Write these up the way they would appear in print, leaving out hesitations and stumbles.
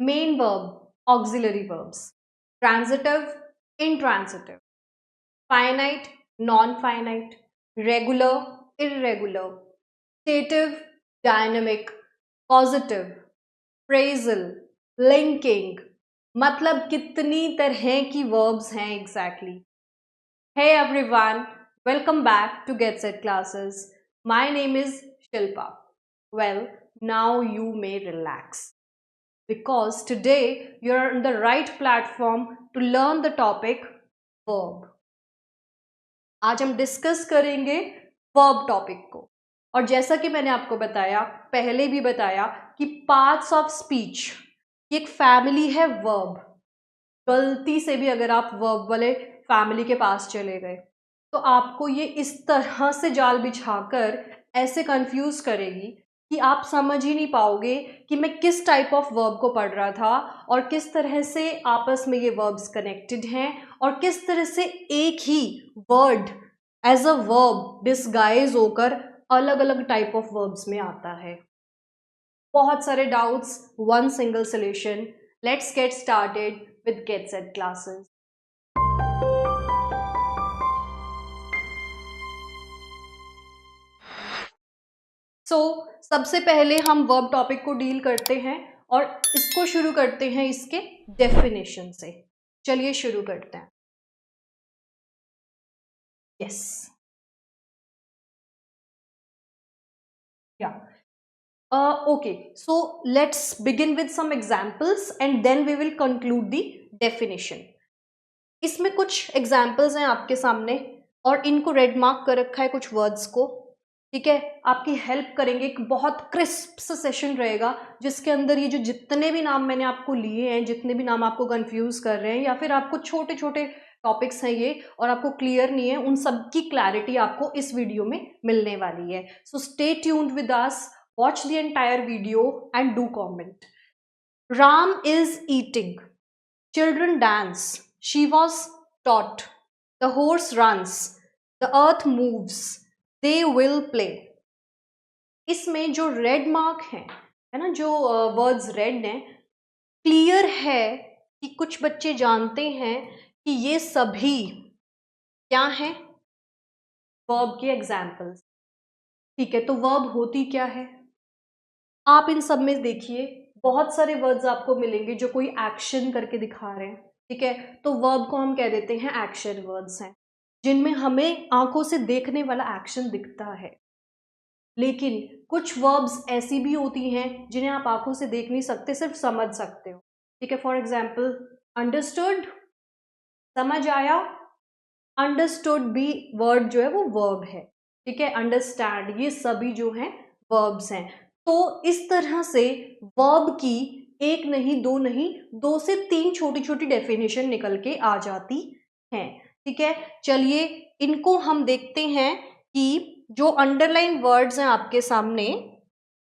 main verb, auxiliary verbs, transitive, intransitive, finite, non-finite, regular, irregular, stative, dynamic, causative, phrasal, linking, मतलब कितनी तरह की verbs हैं exactly. Hey everyone, welcome back to Get Set Classes. My name is Shilpa. Well, now you may relax because today you're on the right platform to learn the topic verb. आज हम discuss करेंगे verb topic को, और जैसा कि मैंने आपको बताया, पहले भी बताया कि पार्ट्स ऑफ स्पीच की एक फैमिली है वर्ब. गलती से भी अगर आप वर्ब वाले फैमिली के पास चले गए तो आपको ये इस तरह से जाल बिछाकर ऐसे कंफ्यूज करेगी कि आप समझ ही नहीं पाओगे कि मैं किस टाइप ऑफ वर्ब को पढ़ रहा था और किस तरह से आपस में ये वर्ब्स कनेक्टेड हैं और किस तरह से एक ही word as a verb disguise होकर अलग अलग टाइप ऑफ वर्ब्स में आता है. बहुत सारे doubts, one single solution. Let's get started with get set classes. सबसे पहले हम वर्ब टॉपिक को डील करते हैं और इसको शुरू करते हैं इसके डेफिनेशन से. चलिए शुरू करते हैं. यस, या okay, so let's begin with some examples and then we will conclude the definition. इसमें कुछ एग्जाम्पल्स हैं आपके सामने और इनको रेड मार्क कर रखा है कुछ वर्ड्स को. ठीक है, आपकी हेल्प करेंगे. एक बहुत क्रिस्प सा सेशन रहेगा जिसके अंदर ये जो जितने भी नाम मैंने आपको लिए हैं, जितने भी नाम आपको कंफ्यूज कर रहे हैं या फिर आपको छोटे छोटे टॉपिक्स हैं ये और आपको क्लियर नहीं है, उन सब की क्लैरिटी आपको इस वीडियो में मिलने वाली है. So stay tuned with us, watch the entire video and do comment. Ram is eating, children dance, she was taught, the horse runs, the earth moves, they will play. इसमें जो रेड मार्क है ना, जो words red हैं, clear है कि कुछ बच्चे जानते हैं कि ये सभी क्या हैं, वर्ब के एग्जाम्पल्स. ठीक है, तो वर्ब होती क्या है, आप इन सब में देखिए बहुत सारे वर्ड्स आपको मिलेंगे जो कोई एक्शन करके दिखा रहे हैं. ठीक है, तो वर्ब को हम कह देते हैं एक्शन वर्ड्स हैं, जिनमें हमें आंखों से देखने वाला एक्शन दिखता है. लेकिन कुछ वर्ब्स ऐसी भी होती हैं जिन्हें आप आंखों से देख नहीं सकते, सिर्फ समझ सकते हो. ठीक है, फॉर एग्जाम्पल अंडरस्टूड, समझ आया. अंडरस्टूड भी वर्ड जो है वो वर्ब है. ठीक है, अंडरस्टैंड, ये सभी जो हैं वर्ब्स हैं. तो इस तरह से वर्ब की एक नहीं, दो नहीं, 2 से 3 छोटी छोटी डेफिनेशन निकल के आ जाती हैं. ठीक है, चलिए इनको हम देखते हैं कि जो अंडरलाइन वर्ड्स हैं आपके सामने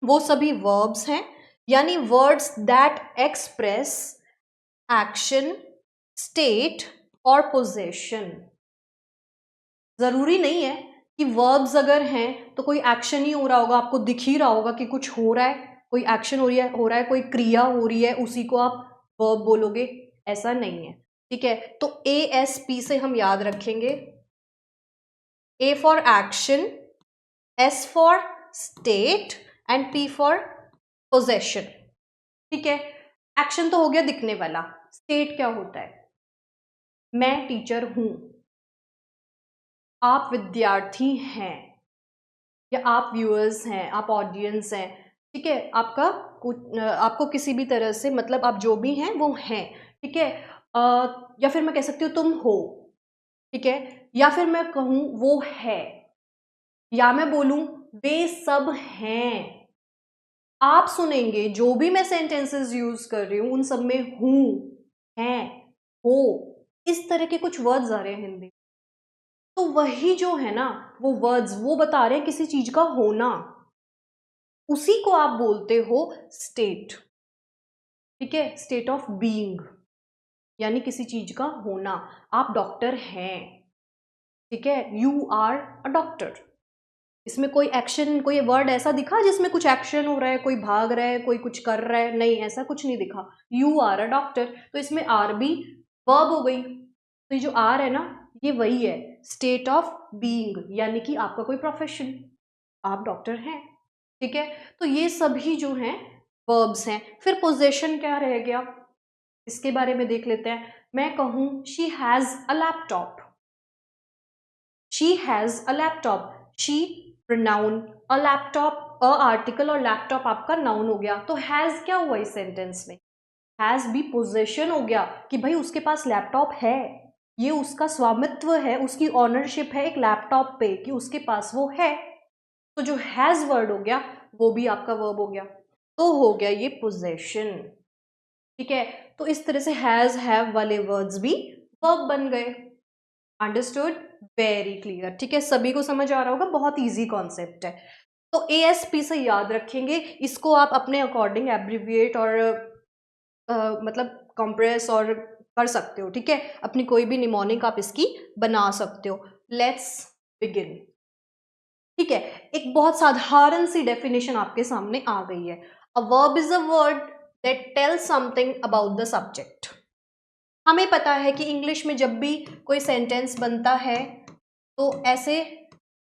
वो सभी वर्ब्स हैं, यानी words that express action, state और पोजेशन. जरूरी नहीं है कि वर्ब्स अगर हैं तो कोई एक्शन ही हो रहा होगा, आपको दिख ही रहा होगा कि कुछ हो रहा है, कोई एक्शन हो रहा है, कोई क्रिया हो रही है, उसी को आप वर्ब बोलोगे, ऐसा नहीं है. ठीक है, तो ASP से हम याद रखेंगे. A for action, S for state and P for possession. ठीक है, एक्शन तो हो गया दिखने वाला. स्टेट क्या होता है, मैं टीचर हूं, आप विद्यार्थी हैं, या आप व्यूअर्स हैं, आप ऑडियंस हैं. ठीक है, आपको किसी भी तरह से मतलब आप जो भी हैं वो हैं. ठीक है, या फिर मैं कह सकती हूँ तुम हो. ठीक है, या फिर मैं कहूँ वो है, या मैं बोलूँ वे सब हैं. आप सुनेंगे जो भी मैं सेंटेंसेस यूज कर रही हूँ उन सब में हूँ, हैं, हो, इस तरह के कुछ वर्ड्स आ रहे हैं हिंदी. तो वही जो है ना वो वर्ड्स वो बता रहे हैं किसी चीज का होना, उसी को आप बोलते हो स्टेट. ठीक है, स्टेट ऑफ बीइंग, यानी किसी चीज का होना. आप डॉक्टर हैं, ठीक है, यू आर अ डॉक्टर, इसमें कोई एक्शन, कोई वर्ड ऐसा दिखा जिसमें कुछ एक्शन हो रहा है, कोई भाग रहा है, कोई कुछ कर रहा है? नहीं, ऐसा कुछ नहीं दिखा। यू आर अ डॉक्टर, तो इसमें आर भी वर्ब हो गई। तो ये जो आर है ना, ये वही है स्टेट ऑफ बीइंग, यानी कि आपका कोई प्रोफेशन, आप डॉक्टर हैं, ठीक है। तो ये सभी जो हैं वर्ब्स हैं। फिर पोजेशन क्या रह गया, इसके बारे में देख लेते हैं। मैं कहूं she has a laptop, she has a laptop, she pronoun, a laptop a article और लैपटॉप आपका नाउन हो गया। तो हैज क्या हुआ इस सेंटेंस में, हैज भी पोजेशन हो गया कि भाई उसके पास लैपटॉप है, ये उसका स्वामित्व है, उसकी ऑनरशिप है एक लैपटॉप पे कि उसके पास वो है। तो जो हैज वर्ड हो गया वो भी आपका वर्ब हो गया, तो हो गया ये पोजेशन, ठीक है। तो इस तरह से हैज हैव वाले वर्ड्स भी वर्ब बन गए। अंडरस्टूड, वेरी क्लियर, ठीक है, सभी को समझ आ रहा होगा, बहुत इजी कॉन्सेप्ट है। तो ASP से याद रखेंगे, इसको आप अपने अकॉर्डिंग एब्रिविएट और मतलब कंप्रेस और कर सकते हो, ठीक है, अपनी कोई भी निमोनिक आप इसकी बना सकते हो। लेट्स बिगिन, ठीक है। एक बहुत साधारण सी डेफिनेशन आपके सामने आ गई है। A verb is a word that tells something about the subject. हमें पता है कि इंग्लिश में जब भी कोई सेंटेंस बनता है तो ऐसे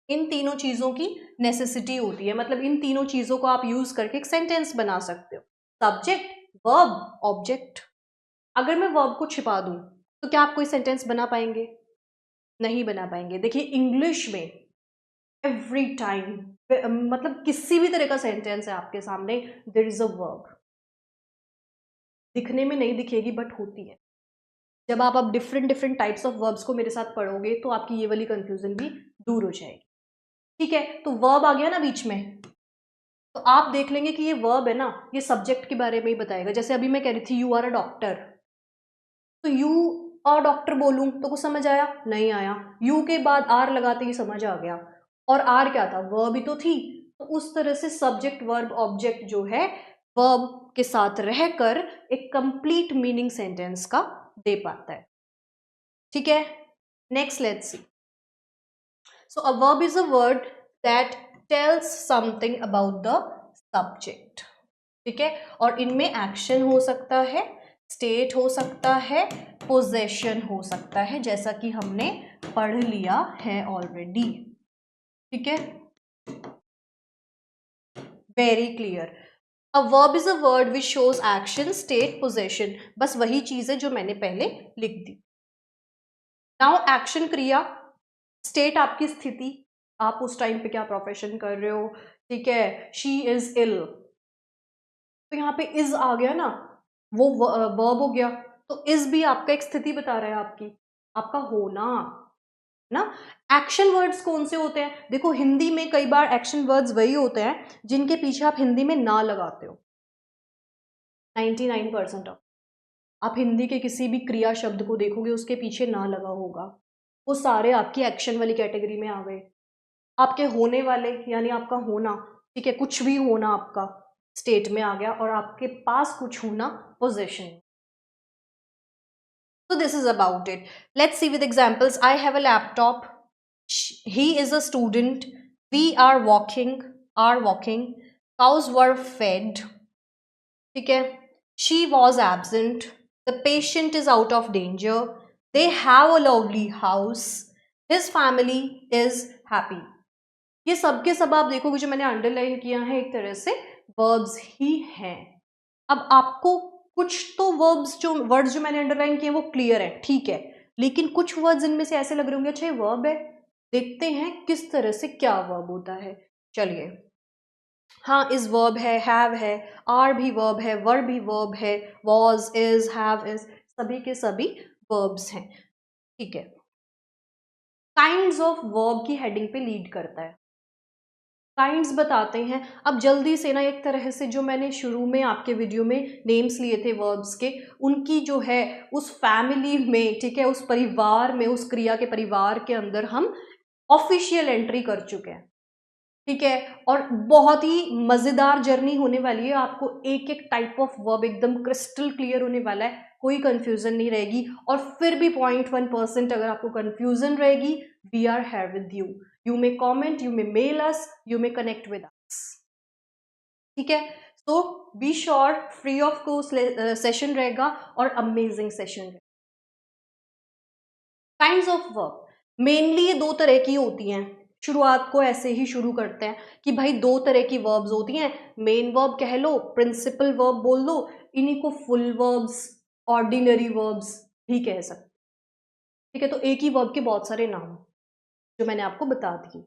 इन तीनों चीज़ों की नेसेसिटी होती है, मतलब इन तीनों चीज़ों को आप यूज़ करके एक सेंटेंस बना सकते हो, सब्जेक्ट, वर्ब, ऑब्जेक्ट। अगर मैं वर्ब को छिपा दूं तो क्या आप कोई सेंटेंस बना पाएंगे? नहीं बना पाएंगे। देखिए इंग्लिश में एवरी टाइम, मतलब किसी भी तरह का सेंटेंस है आपके सामने, देयर इज अ वर्ब। दिखने में नहीं दिखेगी बट होती है। जब आप different different types of verbs को मेरे साथ पढ़ोगे तो आपकी ये वाली कंफ्यूजन भी दूर हो जाएगी, ठीक है। तो वर्ब आ गया ना बीच में, तो आप देख लेंगे कि ये वर्ब है ना, ये सब्जेक्ट के बारे में ही बताएगा। जैसे अभी मैं कह रही थी यू आर अ डॉक्टर, तो यू और डॉक्टर बोलूं तो कुछ समझ आया? नहीं आया। यू के बाद आर लगाते ही समझ आ गया, और आर क्या था? वर्ब ही तो थी। तो उस तरह से सब्जेक्ट वर्ब ऑब्जेक्ट जो है वर्ब के साथ रहकर एक कंप्लीट मीनिंग सेंटेंस का दे पाता है, ठीक है। Next let's see. So a verb is a word that tells something about the subject, ठीक है। और इनमें एक्शन हो सकता है, स्टेट हो सकता है, पोजेशन हो सकता है, जैसा कि हमने पढ़ लिया है ऑलरेडी, ठीक है, very clear. A verb is a word which shows action, state, possession, बस वही चीज है जो मैंने पहले लिख दी। नाउ एक्शन क्रिया, स्टेट आपकी स्थिति, आप उस टाइम पे क्या प्रोफेशन कर रहे हो, ठीक है। शी इज इल, तो यहाँ पे इज आ गया ना, वो वर्ब हो गया। तो इज भी आपका एक स्थिति बता रहा है, आपकी, आपका होना ना। एक्शन वर्ड्स कौन से होते हैं? देखो हिंदी में कई बार एक्शन वर्ड्स वही होते हैं जिनके पीछे आप हिंदी में ना लगाते हो। 99% ऑफ आप हिंदी के किसी भी क्रिया शब्द को देखोगे उसके पीछे ना लगा होगा, वो सारे आपकी एक्शन वाली कैटेगरी में आ गए। आपके होने वाले यानी आपका होना, ठीक है, कुछ भी होना आपका स्टेट में आ गया, और आपके पास कुछ होना position. So this is about it. Let's see with examples. I have a laptop. He is a student. We are walking. Are walking. Cows were fed. ठीक है. She was absent. The patient is out of danger. They have a lovely house. His family is happy. ये सब के सब आप देखोगे जो मैंने अंडरलाइन किया है एक तरह से वर्ब्स ही हैं। अब आपको कुछ तो वर्ब्स जो वर्ड्स जो मैंने अंडरलाइन किए वो क्लियर है, ठीक है, लेकिन कुछ वर्ड्स इनमें से ऐसे लग रहे होंगे अच्छा ये वर्ब है, देखते हैं किस तरह से क्या वर्ब होता है। चलिए, हाँ इज वर्ब है, आर भी वर्ब है, वर्ब भी वर्ब है, वॉज, इज, हैव, इज, सभी के सभी वर्ब्स हैं, ठीक है। काइंड्स ऑफ वर्ब की हेडिंग पे लीड करता है, काइंड्स बताते हैं। अब जल्दी से ना, एक तरह से जो मैंने शुरू में आपके वीडियो में नेम्स लिए थे वर्ब्स के, उनकी जो है उस फैमिली में, ठीक है, उस परिवार में, उस क्रिया के परिवार के अंदर हम ऑफिशियल एंट्री कर चुके हैं, ठीक है। और बहुत ही मजेदार जर्नी होने वाली है, आपको एक एक टाइप ऑफ वर्ब एकदम क्रिस्टल क्लियर होने वाला है, कोई कंफ्यूजन नहीं रहेगी। और फिर भी 0.1% अगर आपको कंफ्यूजन रहेगी, we are here with you, you may comment, you may mail us, you may connect with us, ठीक है। तो be sure free of course session रहेगा और अमेजिंग सेशन रहेगा। काइंड्स ऑफ वर्ब, मेनली ये दो तरह की होती हैं। शुरुआत को ऐसे ही शुरू करते हैं कि भाई दो तरह की वर्ब्स होती हैं, मेन वर्ब कह लो, प्रिंसिपल वर्ब बोल दो, इन्हीं को फुल वर्ब्स, ऑर्डिनरी वर्ब्स भी कह सकते, ठीक है। तो एक ही वर्ब के बहुत सारे नाम जो मैंने आपको बता दिए।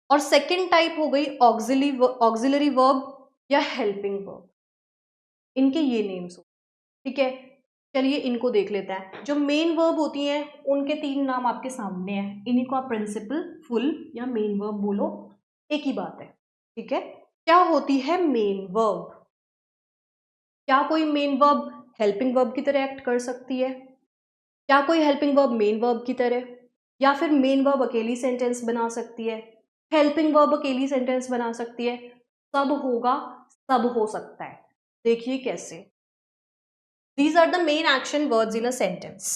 और सेकेंड टाइप हो गई ऑक्सिलरी वर्ब या हेल्पिंग वर्ब, इनके ये नेम्स हो, ठीक है। चलिए इनको देख लेते हैं। जो मेन वर्ब होती हैं उनके तीन नाम आपके सामने हैं, इन्हीं को आप प्रिंसिपल, फुल या मेन वर्ब बोलो, एक ही बात है, ठीक है। क्या होती है मेन वर्ब? क्या कोई मेन वर्ब हेल्पिंग वर्ब की तरह एक्ट कर सकती है? क्या कोई हेल्पिंग वर्ब मेन वर्ब की तरह, या फिर मेन वर्ब अकेली सेंटेंस बना सकती है, हेल्पिंग वर्ब अकेली सेंटेंस बना सकती है? सब होगा, सब हो सकता है। देखिए कैसे। These are the main action words in a sentence.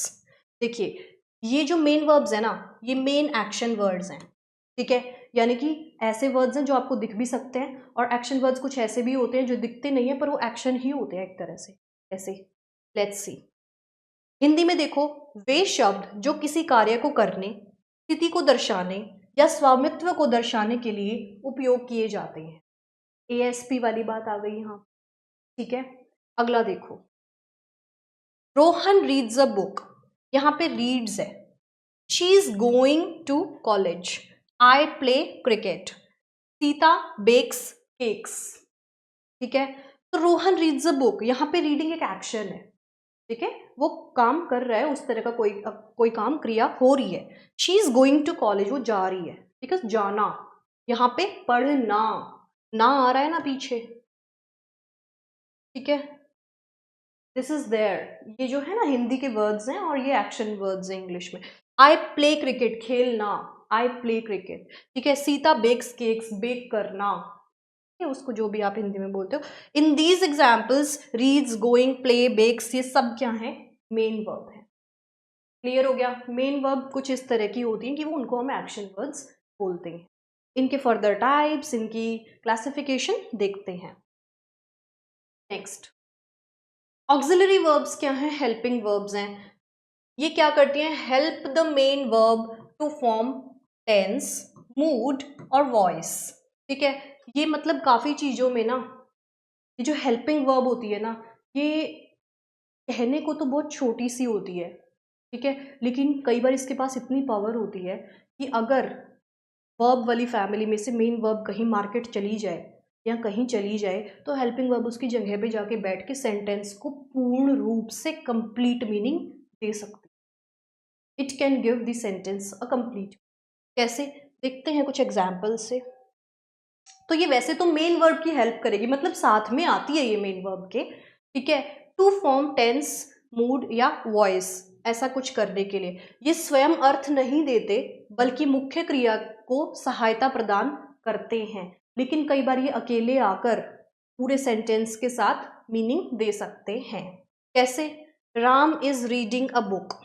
देखिए ये जो मेन वर्ब्स है ना, ये मेन एक्शन वर्ड्स हैं, ठीक है। यानी कि ऐसे वर्ड्स हैं जो आपको दिख भी सकते हैं, और एक्शन वर्ड्स कुछ ऐसे भी होते हैं जो दिखते नहीं है पर वो एक्शन ही होते हैं एक तरह से, ऐसे। Let's see. हिंदी में देखो, वे शब्द जो किसी कार्य को करने, स्थिति को दर्शाने या स्वामित्व को दर्शाने के लिए उपयोग किए जाते हैं। एएसपी वाली बात आ गई यहाँ, ठीक है। अगला देखो, रोहन रीड्स अ बुक, यहाँ पे रीड्स है। She is going to college, I play cricket, Sita bakes cakes, ठीक है। तो रोहन रीड्स अ बुक, यहाँ पे रीडिंग एक एक्शन है, ठीक है। वो काम कर रहा है, उस तरह का कोई काम, क्रिया हो रही है। She is going to college, वो जा रही है, ठीक है। जाना, यहाँ पे पढ़ना, ना आ रहा है ना पीछे, ठीक है। दिस इज देयर, ये जो है ना हिंदी के वर्ड्स हैं और ये एक्शन वर्ड्स हैं इंग्लिश में। आई प्ले क्रिकेट, खेलना, आई प्ले क्रिकेट, ठीक है। सीता बेक्स केक्स, बेक करना, उसको जो भी आप हिंदी में बोलते हो। In these examples reads, going, play, bakes, ये सब क्या है? मेन वर्ब है। क्लियर हो गया? मेन वर्ब कुछ इस तरह की होती हैं कि वो उनको हम एक्शन वर्ड्स बोलते हैं। इनके फर्दर टाइप्स, इनकी क्लासिफिकेशन देखते हैं। नेक्स्ट, ऑक्सिलरी वर्ब्स क्या हैं? हेल्पिंग वर्ब्स हैं। ये क्या करती हैं? Help the main verb to form tense, mood और वॉइस, ठीक है। ये मतलब काफी चीजों में ना, ये जो हेल्पिंग वर्ब होती है ना, ये कहने को तो बहुत छोटी सी होती है, ठीक है, लेकिन कई बार इसके पास इतनी पावर होती है कि अगर वर्ब वाली फैमिली में से मेन वर्ब कहीं मार्केट चली जाए या कहीं चली जाए, तो हेल्पिंग वर्ब उसकी जगह पे जाके बैठ के सेंटेंस को पूर्ण रूप से कंप्लीट मीनिंग दे सकती है। It can give the sentence a complete. कैसे? देखते हैं कुछ एग्जाम्पल से। तो ये वैसे तो मेन वर्ब की हेल्प करेगी, मतलब साथ में आती है ये मेन वर्ब के, ठीक है। टू फॉर्म टेंस, मूड या वॉइस, ऐसा कुछ करने के लिए। ये स्वयं अर्थ नहीं देते बल्कि मुख्य क्रिया को सहायता प्रदान करते हैं, लेकिन कई बार ये अकेले आकर पूरे सेंटेंस के साथ मीनिंग दे सकते हैं। कैसे? Ram is reading a book,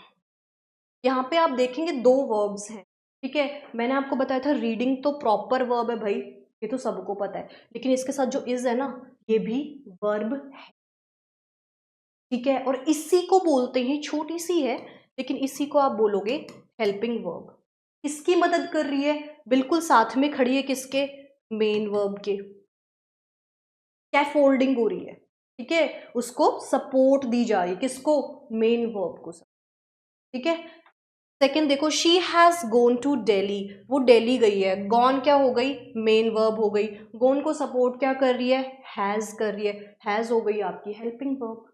यहाँ पे आप देखेंगे दो वर्ब्स हैं, ठीक है। मैंने आपको बताया था रीडिंग तो प्रॉपर वर्ब है भाई, ये तो सबको पता है, लेकिन इसके साथ जो इज है ना, ये भी वर्ब है, ठीक है। और इसी को बोलते हैं, छोटी सी है लेकिन इसी को आप बोलोगे हेल्पिंग वर्ब। किसकी मदद कर रही है? बिल्कुल साथ में खड़ी है, किसके? मेन वर्ब के। स्कैफोल्डिंग हो रही है, ठीक है, उसको सपोर्ट दी जा रही है, किसको? मेन वर्ब को, ठीक है। सेकेंड देखो, she has gone to Delhi, वो दिल्ली गई है। गॉन क्या हो गई? मेन वर्ब हो गई। गोन को सपोर्ट क्या कर रही है? हैज कर रही है, हैज हो गई आपकी हेल्पिंग वर्ब।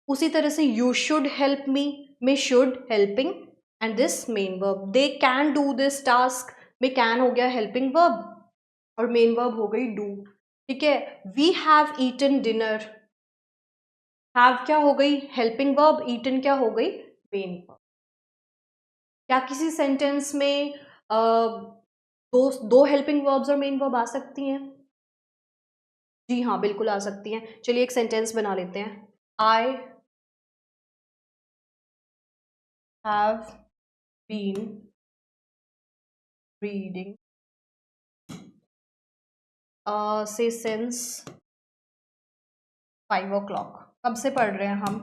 उसी तरह से यू शुड हेल्प मी में should helping and this main verb. They can do this task में कैन हो गया हेल्पिंग वर्ब और मेन वर्ब हो गई डू, ठीक है। We have eaten dinner, have क्या हो गई? हेल्पिंग वर्ब, ईटन क्या हो गई? Main verb. क्या किसी सेंटेंस में दो हेल्पिंग वर्ब्स और मेन वर्ब आ सकती हैं? जी हाँ, बिल्कुल आ सकती हैं। चलिए एक सेंटेंस बना लेते हैं। आई हैव बीन रीडिंग से सिंस 5 o'clock। कब से पढ़ रहे हैं हम?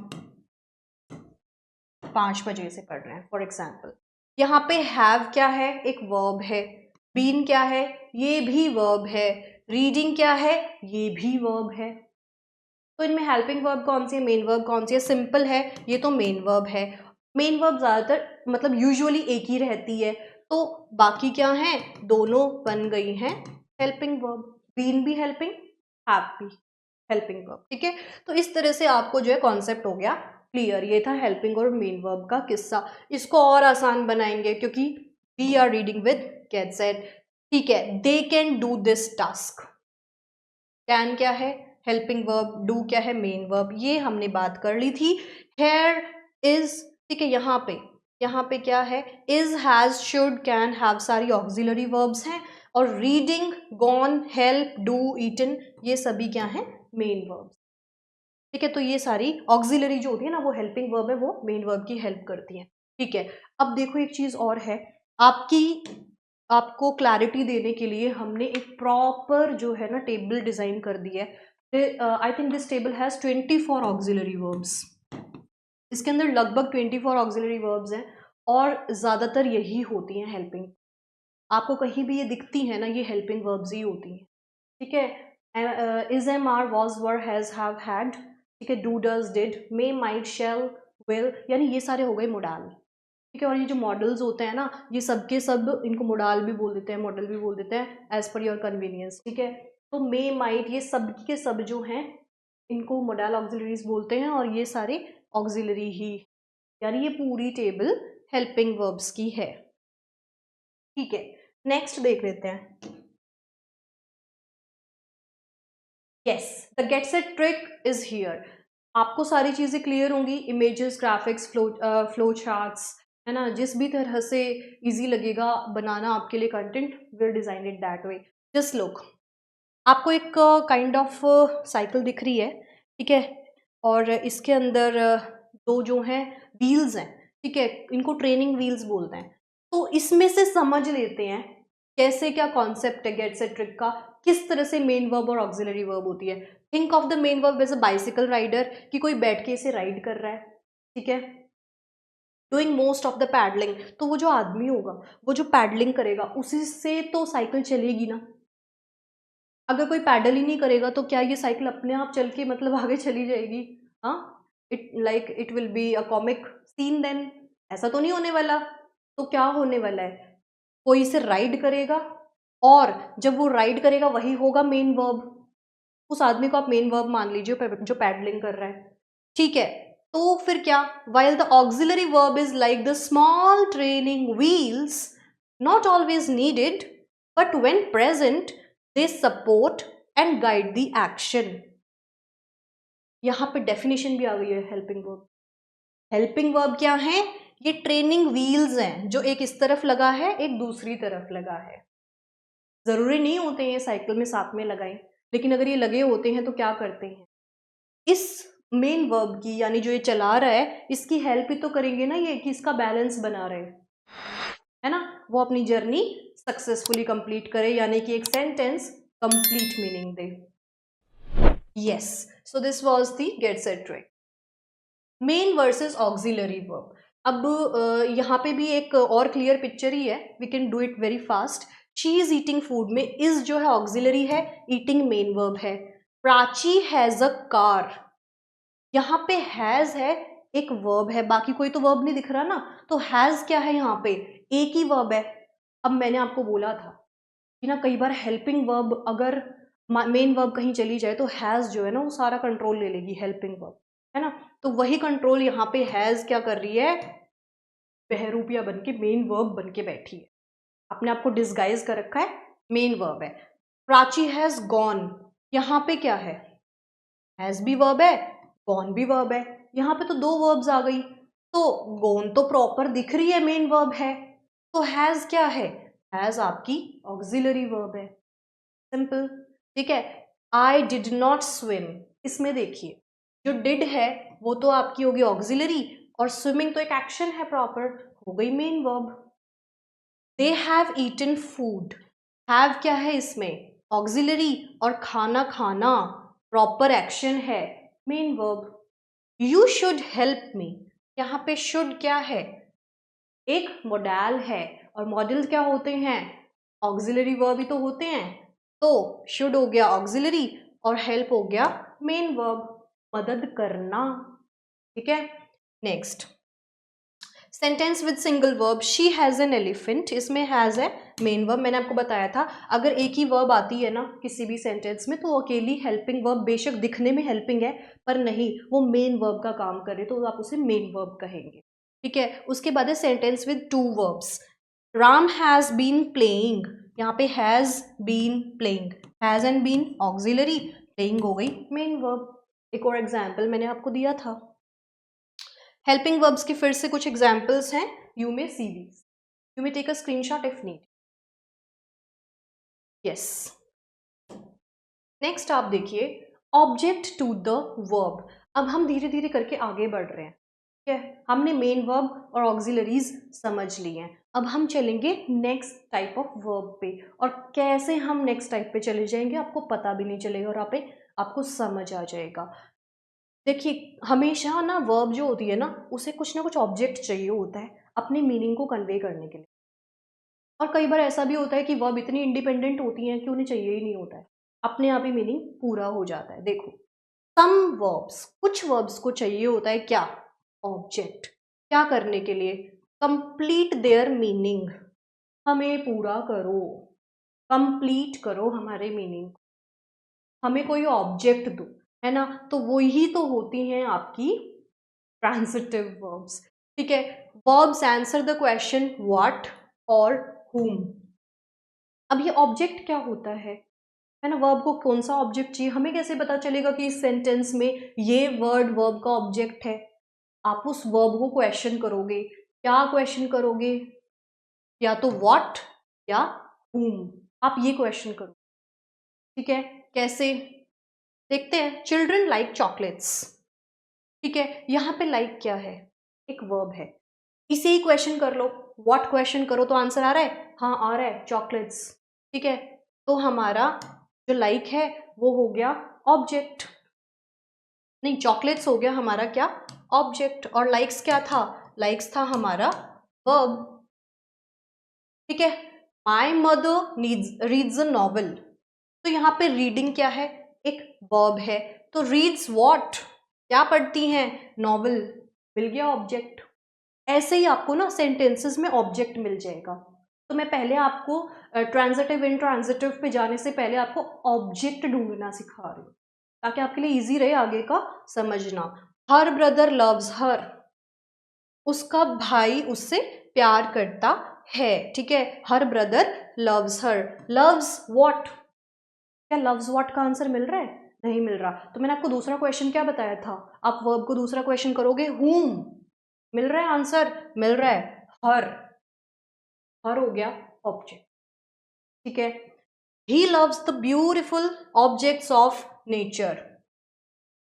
5 बजे से पढ़ रहे हैं फॉर एग्जाम्पल। यहाँ पे हैव क्या है? एक वर्ब है। बीन क्या है? ये भी वर्ब है। रीडिंग क्या है? ये भी वर्ब है। तो इनमें हेल्पिंग वर्ब कौन सी है, मेन वर्ब कौन सी है? सिंपल है, ये तो मेन वर्ब है। मेन वर्ब ज़्यादातर मतलब यूजुअली एक ही रहती है, तो बाकी क्या है? दोनों बन गई हैं हेल्पिंग वर्ब। बीन भी हेल्पिंग, हैव भी हेल्पिंग वर्ब। ठीक है, तो इस तरह से आपको जो है कॉन्सेप्ट हो गया क्लियर। ये था हेल्पिंग और मेन वर्ब का किस्सा। इसको और आसान बनाएंगे क्योंकि we are reading with get set. ठीक है, they can do this task. Can क्या है? Helping verb. डू क्या है? Main verb. ये हमने बात कर ली थी। हेयर इज, ठीक है, यहाँ पे क्या है? Is, has, should, can, have सारी ऑक्सिलरी वर्ब्स हैं। और reading, gone, help, do, eaten, ये सभी क्या है? Main verbs. ठीक है, तो ये सारी ऑक्सिलरी जो होती है ना, वो हेल्पिंग वर्ब है, वो मेन वर्ब की हेल्प करती है। ठीक है, अब देखो एक चीज और है आपको क्लैरिटी देने के लिए हमने एक प्रॉपर जो है ना टेबल डिजाइन कर दी है। I think this table has 24 auxiliary verbs. इसके अंदर लगभग 24 ऑक्सिलरी वर्ब्स हैं और ज्यादातर यही होती हैं हेल्पिंग। आपको कहीं भी ये दिखती है ना, ये हेल्पिंग वर्ब्स ही होती हैं। ठीक है, is, am, are, was, were, has, have, had. ठीक है, do, does, did, may, might, shall, will, यानी ये सारे हो गए मोडाल। ठीक है, और ये जो मॉडल्स होते हैं ना, ये सब के सब इनको मोडाल भी बोल देते हैं, मॉडल भी बोल देते हैं, एज पर योर कन्वीनियंस। ठीक है, तो मे, माइट, ये सब के सब जो हैं इनको मोडाल ऑक्सिलरीज बोलते हैं और ये सारे ऑक्सिलरी ही, यानी ये पूरी टेबल हेल्पिंग वर्ब्स की है। ठीक है, नेक्स्ट देख लेते हैं। Yes, the get set trick is here. आपको सारी चीजें क्लियर होंगी, इमेजेस, ग्राफिक्स, फ्लो चार्ट्स, है ना। जिस भी तरह से इजी लगेगा बनाना आपके लिए content, will design it that way. Just look, आपको एक काइंड ऑफ साइकिल दिख रही है। ठीक है, और इसके अंदर दो जो हैं व्हील्स हैं। ठीक है, इनको ट्रेनिंग व्हील्स बोलते हैं। तो इसमें से समझ लेते हैं कैसे क्या कॉन्सेप्ट है गेट सेट ट्रिक का, किस तरह से मेन वर्ब और ऑक्सिलरी वर्ब होती है। Think of the main verb as a bicycle rider, कि कोई बैठ के इसे राइड कर रहा है। ठीक है, doing most of the pedalling, तो वो जो आदमी होगा वो जो पैडलिंग करेगा उसी से तो साइकिल चलेगी ना। अगर कोई पैडल ही नहीं करेगा तो क्या ये साइकिल अपने आप चल के मतलब आगे चली जाएगी? हाँ, it will be a comic scene then. ऐसा तो नहीं होने वाला। तो क्या होने वाला है? कोई इसे राइड करेगा और जब वो राइड करेगा वही होगा मेन वर्ब। उस आदमी को आप मेन वर्ब मान लीजिए जो पैडलिंग कर रहा है। ठीक है, तो फिर क्या? While the auxiliary verb is like the small training wheels, not always needed, but when present they support and guide the action. यहां पे डेफिनेशन भी आ गई है हेल्पिंग वर्ब। हेल्पिंग वर्ब क्या है? ये ट्रेनिंग व्हील्स हैं, जो एक इस तरफ लगा है एक दूसरी तरफ लगा है। जरूरी नहीं होते हैं ये साइकिल में साथ में लगाएं, लेकिन अगर ये लगे होते हैं तो क्या करते हैं? इस मेन वर्ब की, यानी जो ये चला रहा है, इसकी हेल्प ही तो करेंगे ना ये, कि इसका बैलेंस बना रहे, है ना। वो अपनी जर्नी सक्सेसफुली कंप्लीट करे, यानी कि एक sentence complete meaning they. Yes, so this was the get set trick. Main versus auxiliary verb. अब यहाँ पे भी एक और क्लियर पिक्चर ही है, we can do it very fast. She is eating food में इज जो है ऑक्सिलरी है, ईटिंग मेन वर्ब है। प्राची हैज अ कार, यहाँ पे हैज है, एक वर्ब है, बाकी कोई तो वर्ब नहीं दिख रहा ना, तो हैज क्या है यहाँ पे? एक ही वर्ब है। अब मैंने आपको बोला था कि ना कई बार हेल्पिंग वर्ब अगर मेन वर्ब कहीं चली जाए तो हैज जो है ना वो सारा कंट्रोल ले लेगी हेल्पिंग वर्ब, है ना। तो वही कंट्रोल यहाँ पे हैज क्या कर रही है? बहरूपिया बन के मेन वर्ब बन के बैठी है, अपने आप को डिस्गाइज कर रखा है, मेन वर्ब है। प्राची हैज गॉन, यहाँ पे क्या है? हैज भी वर्ब है, गॉन भी वर्ब है। यहाँ पे तो दो वर्ब्स आ गई, तो गॉन तो प्रॉपर दिख रही है मेन वर्ब है, तो हैज क्या है? हैज आपकी ऑक्सिलरी वर्ब है। सिंपल। ठीक है, आई डिड नॉट स्विम, इसमें देखिए जो डिड है वो तो आपकी होगी ऑक्सिलरी, और स्विमिंग तो एक एक्शन है प्रॉपर, हो गई main verb. They have eaten food, have क्या है इसमें, ऑक्सिलरी, और खाना खाना प्रॉपर एक्शन है, main verb. You should help me, यहाँ पे शुड क्या है, एक मॉडल है, और मॉडल क्या होते हैं, ऑक्सिलरी वर्ब ही तो होते हैं। तो शुड हो गया ऑक्सिलरी और हेल्प हो गया मेन वर्ब, मदद करना। ठीक है, next sentence with single verb, she has an elephant, इसमें हैज है मेन वर्ब। मैंने आपको बताया था अगर एक ही वर्ब आती है ना किसी भी सेंटेंस में, तो अकेली हेल्पिंग वर्ब बेशक दिखने में हेल्पिंग है पर नहीं, वो मेन वर्ब का काम करे तो आप उसे मेन वर्ब कहेंगे। ठीक है, उसके बाद है sentence with two verbs, Ram has been playing, यहाँ पे has been playing, has and been auxiliary, playing हो गई मेन वर्ब। एक और एग्जाम्पल मैंने आपको दिया था। हेल्पिंग वर्ब्स की फिर से कुछ एग्जाम्पल्स हैं, you may see these, you may take a screenshot if need. Yes, next आप देखिए ऑब्जेक्ट टू द वर्ब। अब हम धीरे धीरे करके आगे बढ़ रहे हैं। ठीक है, हमने मेन वर्ब और ऑक्सिलरीज समझ लिए हैं, अब हम चलेंगे नेक्स्ट टाइप ऑफ वर्ब पे, और कैसे हम नेक्स्ट टाइप पे चले जाएंगे आपको पता भी नहीं चलेगा और आपको समझ आ जाएगा। देखिए हमेशा ना वर्ब जो होती है ना उसे कुछ ना कुछ ऑब्जेक्ट चाहिए होता है अपने मीनिंग को कन्वे करने के लिए, और कई बार ऐसा भी होता है कि वर्ब इतनी इंडिपेंडेंट होती हैं कि उन्हें चाहिए ही नहीं होता है, अपने आप ही मीनिंग पूरा हो जाता है। देखो सम वर्ब्स, कुछ वर्ब्स को चाहिए होता है क्या, ऑब्जेक्ट, क्या करने के लिए, कंप्लीट देयर मीनिंग, हमें पूरा करो, कंप्लीट करो हमारे मीनिंग, हमें कोई ऑब्जेक्ट दो, है ना, तो वही तो होती हैं आपकी ट्रांजिटिव वर्ब्स। ठीक है, verbs answer the question what और whom। अब ये ऑब्जेक्ट क्या होता है ना, वर्ब को कौन सा ऑब्जेक्ट चाहिए, हमें कैसे पता चलेगा कि इस सेंटेंस में ये वर्ड वर्ब का ऑब्जेक्ट है, आप उस वर्ब को क्वेश्चन करोगे, क्या क्वेश्चन करोगे, या तो व्हाट या whom, आप ये क्वेश्चन करो। ठीक है, कैसे देखते हैं, चिल्ड्रन लाइक चॉकलेट्स। ठीक है, यहाँ पे लाइक क्या है, एक वर्ब है, इसे ही क्वेश्चन कर लो, व्हाट क्वेश्चन करो तो आंसर आ रहा है, हाँ आ रहा है चॉकलेट्स। ठीक है, तो हमारा जो लाइक है वो हो गया ऑब्जेक्ट, नहीं चॉकलेट्स हो गया हमारा क्या, ऑब्जेक्ट, और लाइक्स क्या था, लाइक्स था हमारा वर्ब। ठीक है, my mother reads a novel, तो यहाँ पे रीडिंग क्या है, एक वर्ब है, तो रीड्स व्हाट, क्या पढ़ती हैं, नॉवल, मिल गया ऑब्जेक्ट। ऐसे ही आपको ना सेंटेंसेस में ऑब्जेक्ट मिल जाएगा, तो मैं पहले आपको ट्रांजिटिव इंट्रांजिटिव पे जाने से पहले आपको ऑब्जेक्ट ढूंढना सिखा रही हूँ ताकि आपके लिए इजी रहे आगे का समझना। हर ब्रदर लव्स हर, उसका भाई उससे प्यार करता है। ठीक है, her brother loves her, loves what, क्या लव्स व्हाट का आंसर मिल रहा है, नहीं मिल रहा, तो मैंने आपको दूसरा क्वेश्चन क्या बताया था, आप वर्ब को दूसरा क्वेश्चन करोगे whom, मिल रहा है आंसर, मिल रहा है हर हो गया ऑब्जेक्ट। ठीक है, he loves the beautiful objects of nature,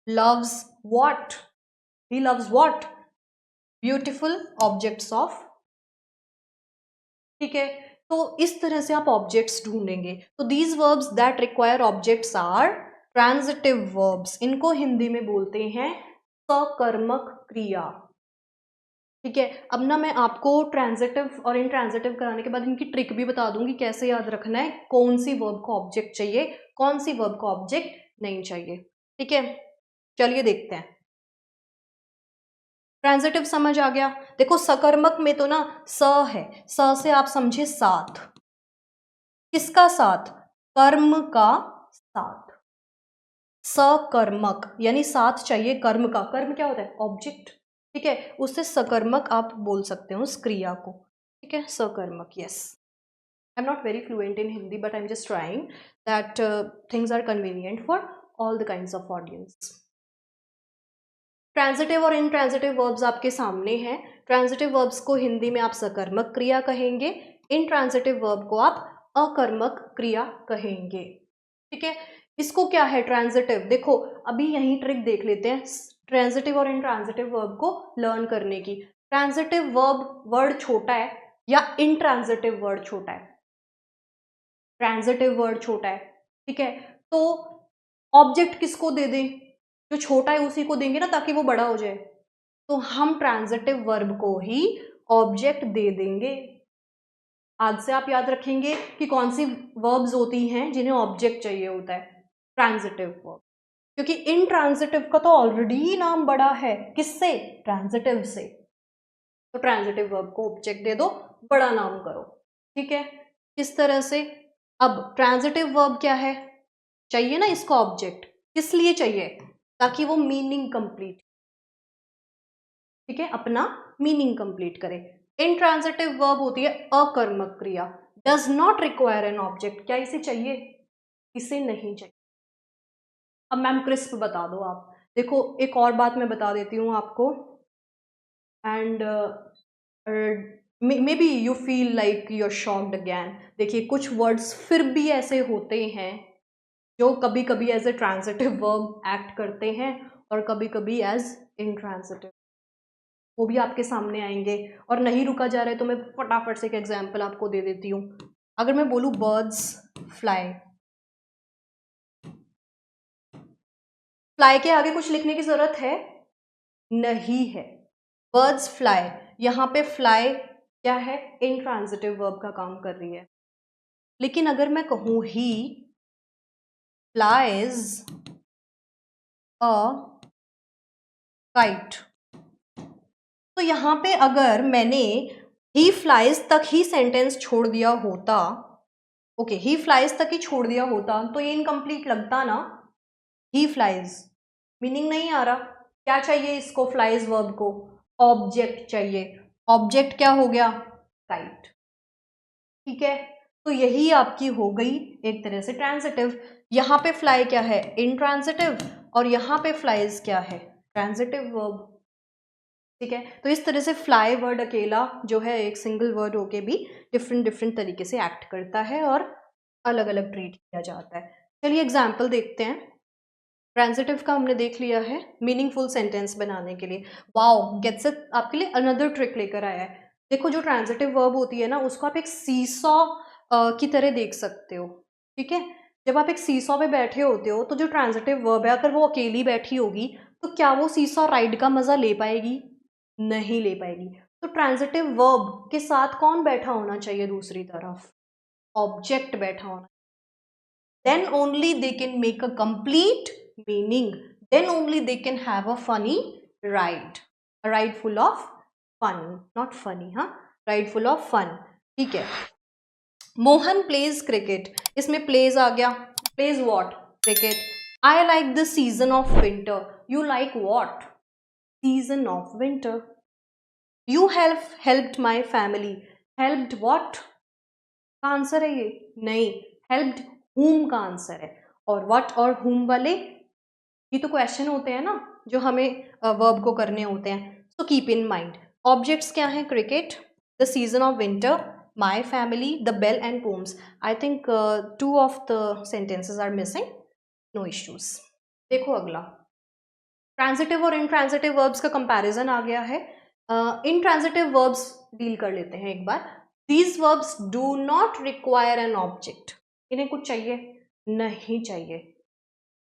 loves what, he loves what, beautiful objects of. ठीक है, तो इस तरह से आप ऑब्जेक्ट्स ढूंढेंगे। तो these verbs that require objects are transitive verbs, इनको हिंदी में बोलते हैं सकर्मक क्रिया। ठीक है, अब ना मैं आपको ट्रांजिटिव और इंट्रांजिटिव कराने के बाद इनकी ट्रिक भी बता दूंगी कैसे याद रखना है, कौन सी वर्ब को ऑब्जेक्ट चाहिए, कौन सी वर्ब को ऑब्जेक्ट नहीं चाहिए। ठीक है, चलिए देखते हैं। ट्रांजिटिव समझ आ गया, देखो सकर्मक में तो ना स है, स से आप समझे साथ, किसका साथ, कर्म का साथ, सकर्मक यानी साथ चाहिए कर्म का, कर्म क्या होता है, ऑब्जेक्ट। ठीक है, उससे सकर्मक आप बोल सकते हो उस क्रिया को। ठीक है, सकर्मक, yes, I am not very fluent in Hindi but I am just trying that things are convenient for all the kinds of audience. Transitive और इनट्रांजिटिव वर्ब्स आपके सामने हैं। ट्रांजिटिव वर्ब्स को हिंदी में आप सकर्मक क्रिया कहेंगे, इनट्रांजिटिव वर्ब को आप अकर्मक क्रिया कहेंगे। ठीक है, इसको क्या है ट्रांजिटिव, देखो अभी यही ट्रिक देख लेते हैं ट्रांजिटिव और इनट्रांजिटिव वर्ब को लर्न करने की। ट्रांजिटिव वर्ब वर्ड छोटा है, या इंट्रांजिटिव वर्ड छोटा है, ट्रांजिटिव वर्ड छोटा है, ठीक है। तो ऑब्जेक्ट किसको दे दें, जो छोटा है उसी को देंगे ना, ताकि वो बड़ा हो जाए। तो हम ट्रांजिटिव वर्ब को ही ऑब्जेक्ट दे देंगे। आज से आप याद रखेंगे कि कौन सी वर्ब्स होती हैं जिन्हें ऑब्जेक्ट चाहिए होता है, ट्रांजिटिव वर्ब। क्योंकि इंट्रांजिटिव का तो ऑलरेडी नाम बड़ा है, किससे, ट्रांजिटिव से। तो ट्रांजिटिव वर्ब को ऑब्जेक्ट दे दो, बड़ा नाम करो, ठीक है। किस तरह से, अब ट्रांजिटिव वर्ब क्या है, चाहिए ना इसको ऑब्जेक्ट, किस लिए चाहिए, ताकि वो मीनिंग कंप्लीट, ठीक है, अपना मीनिंग कंप्लीट करे। इंट्रांजिटिव वर्ब होती है अकर्मक क्रिया, does not require an object. क्या इसे चाहिए, इसे नहीं चाहिए। अब मैम क्रिस्प बता दो आप, देखो एक और बात मैं बता देती हूँ आपको, and maybe you feel like you are shocked again. देखिए कुछ वर्ड्स फिर भी ऐसे होते हैं जो कभी कभी as a transitive verb act करते हैं और कभी कभी एज इंट्रांजिटिव, वो भी आपके सामने आएंगे। और नहीं रुका जा रहा है तो मैं फटाफट से एक एग्जांपल आपको दे देती हूँ। अगर मैं बोलूँ बर्ड्स फ्लाई, फ्लाई के आगे कुछ लिखने की जरूरत है नहीं है, बर्ड्स फ्लाई, यहाँ पे फ्लाई क्या है, इंट्रांजिटिव वर्ब का काम कर रही है। लेकिन अगर मैं कहूँ ही फ्लाइज अ काइट, तो यहाँ पे अगर मैंने ही फ्लाइज तक ही सेंटेंस छोड़ दिया होता, ओके ही फ्लाइज तक ही छोड़ दिया होता, तो ये इनकम्प्लीट लगता ना। ही फ्लाइज मीनिंग नहीं आ रहा, क्या चाहिए इसको, फ्लाइज वर्ब को ऑब्जेक्ट चाहिए। ऑब्जेक्ट क्या हो गया, काइट, ठीक है। तो यही आपकी हो गई एक तरह से ट्रांजिटिव। यहाँ पे फ्लाई क्या है, इंट्रांजिटिव, और यहाँ पे फ्लाइज क्या है, ट्रांजिटिव वर्ब, ठीक है। तो इस तरह से फ्लाई वर्ड अकेला जो है एक सिंगल वर्ड होके भी डिफरेंट डिफरेंट तरीके से एक्ट करता है और अलग अलग ट्रीट किया जाता है। चलिए एग्जाम्पल देखते हैं। ट्रांजिटिव का हमने देख लिया है मीनिंगफुल सेंटेंस बनाने के लिए। वाओ गेट्स इट आपके लिए अनदर ट्रिक लेकर आया है। देखो जो ट्रांजिटिव वर्ब होती है ना, उसको आप एक सीसॉ की तरह देख सकते हो, ठीक है। जब आप एक सीसॉ पे बैठे होते हो तो जो ट्रांजिटिव वर्ब है, अगर वो अकेली बैठी होगी तो क्या वो सीसॉ राइड का मजा ले पाएगी, नहीं ले पाएगी। तो ट्रांजिटिव वर्ब के साथ कौन बैठा होना चाहिए, दूसरी तरफ ऑब्जेक्ट बैठा होना, then only they can make a complete meaning, then only they can have a funny ride, a ride full of fun, not funny, हाँ, ride full of fun, ठीक है। मोहन प्लेज क्रिकेट, इसमें प्लेज आ गया, plays what, cricket. I like the season of winter, you like what, season of winter. You helped my family, helped what का answer है ये, नहीं, हेल्प्ड whom का आंसर है। और व्हाट और whom वाले ये तो क्वेश्चन होते हैं ना जो हमें वर्ब को करने होते हैं। So keep in mind objects क्या हैं, cricket, the season of winter, my family, the bell and poems. I think 2 of the sentences are missing, no issues. देखो अगला ट्रांजिटिव और इनट्रांजिटिव वर्ब्स का कंपैरिजन आ गया है। इनट्रांजिटिव वर्ब्स डील कर लेते हैं एक बार। These verbs do not require an object, इन्हें कुछ चाहिए नहीं चाहिए,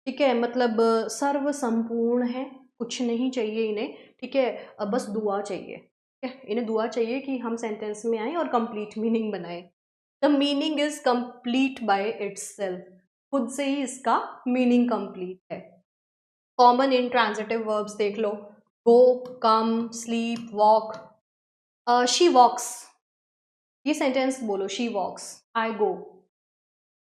ठीक है, मतलब सर्व संपूर्ण है, कुछ नहीं चाहिए इन्हें, ठीक है। बस दुआ चाहिए, ठीक है, इन्हें दुआ चाहिए कि हम सेंटेंस में आए और कंप्लीट मीनिंग बनाए। The meaning is complete bye itself, खुद से ही इसका मीनिंग कंप्लीट है। कॉमन इंट्रांजिटिव वर्ब्स देख लो, गो, कम, स्लीप, वॉक। शी वॉक्स, ये सेंटेंस बोलो, शी वॉक्स, आई गो,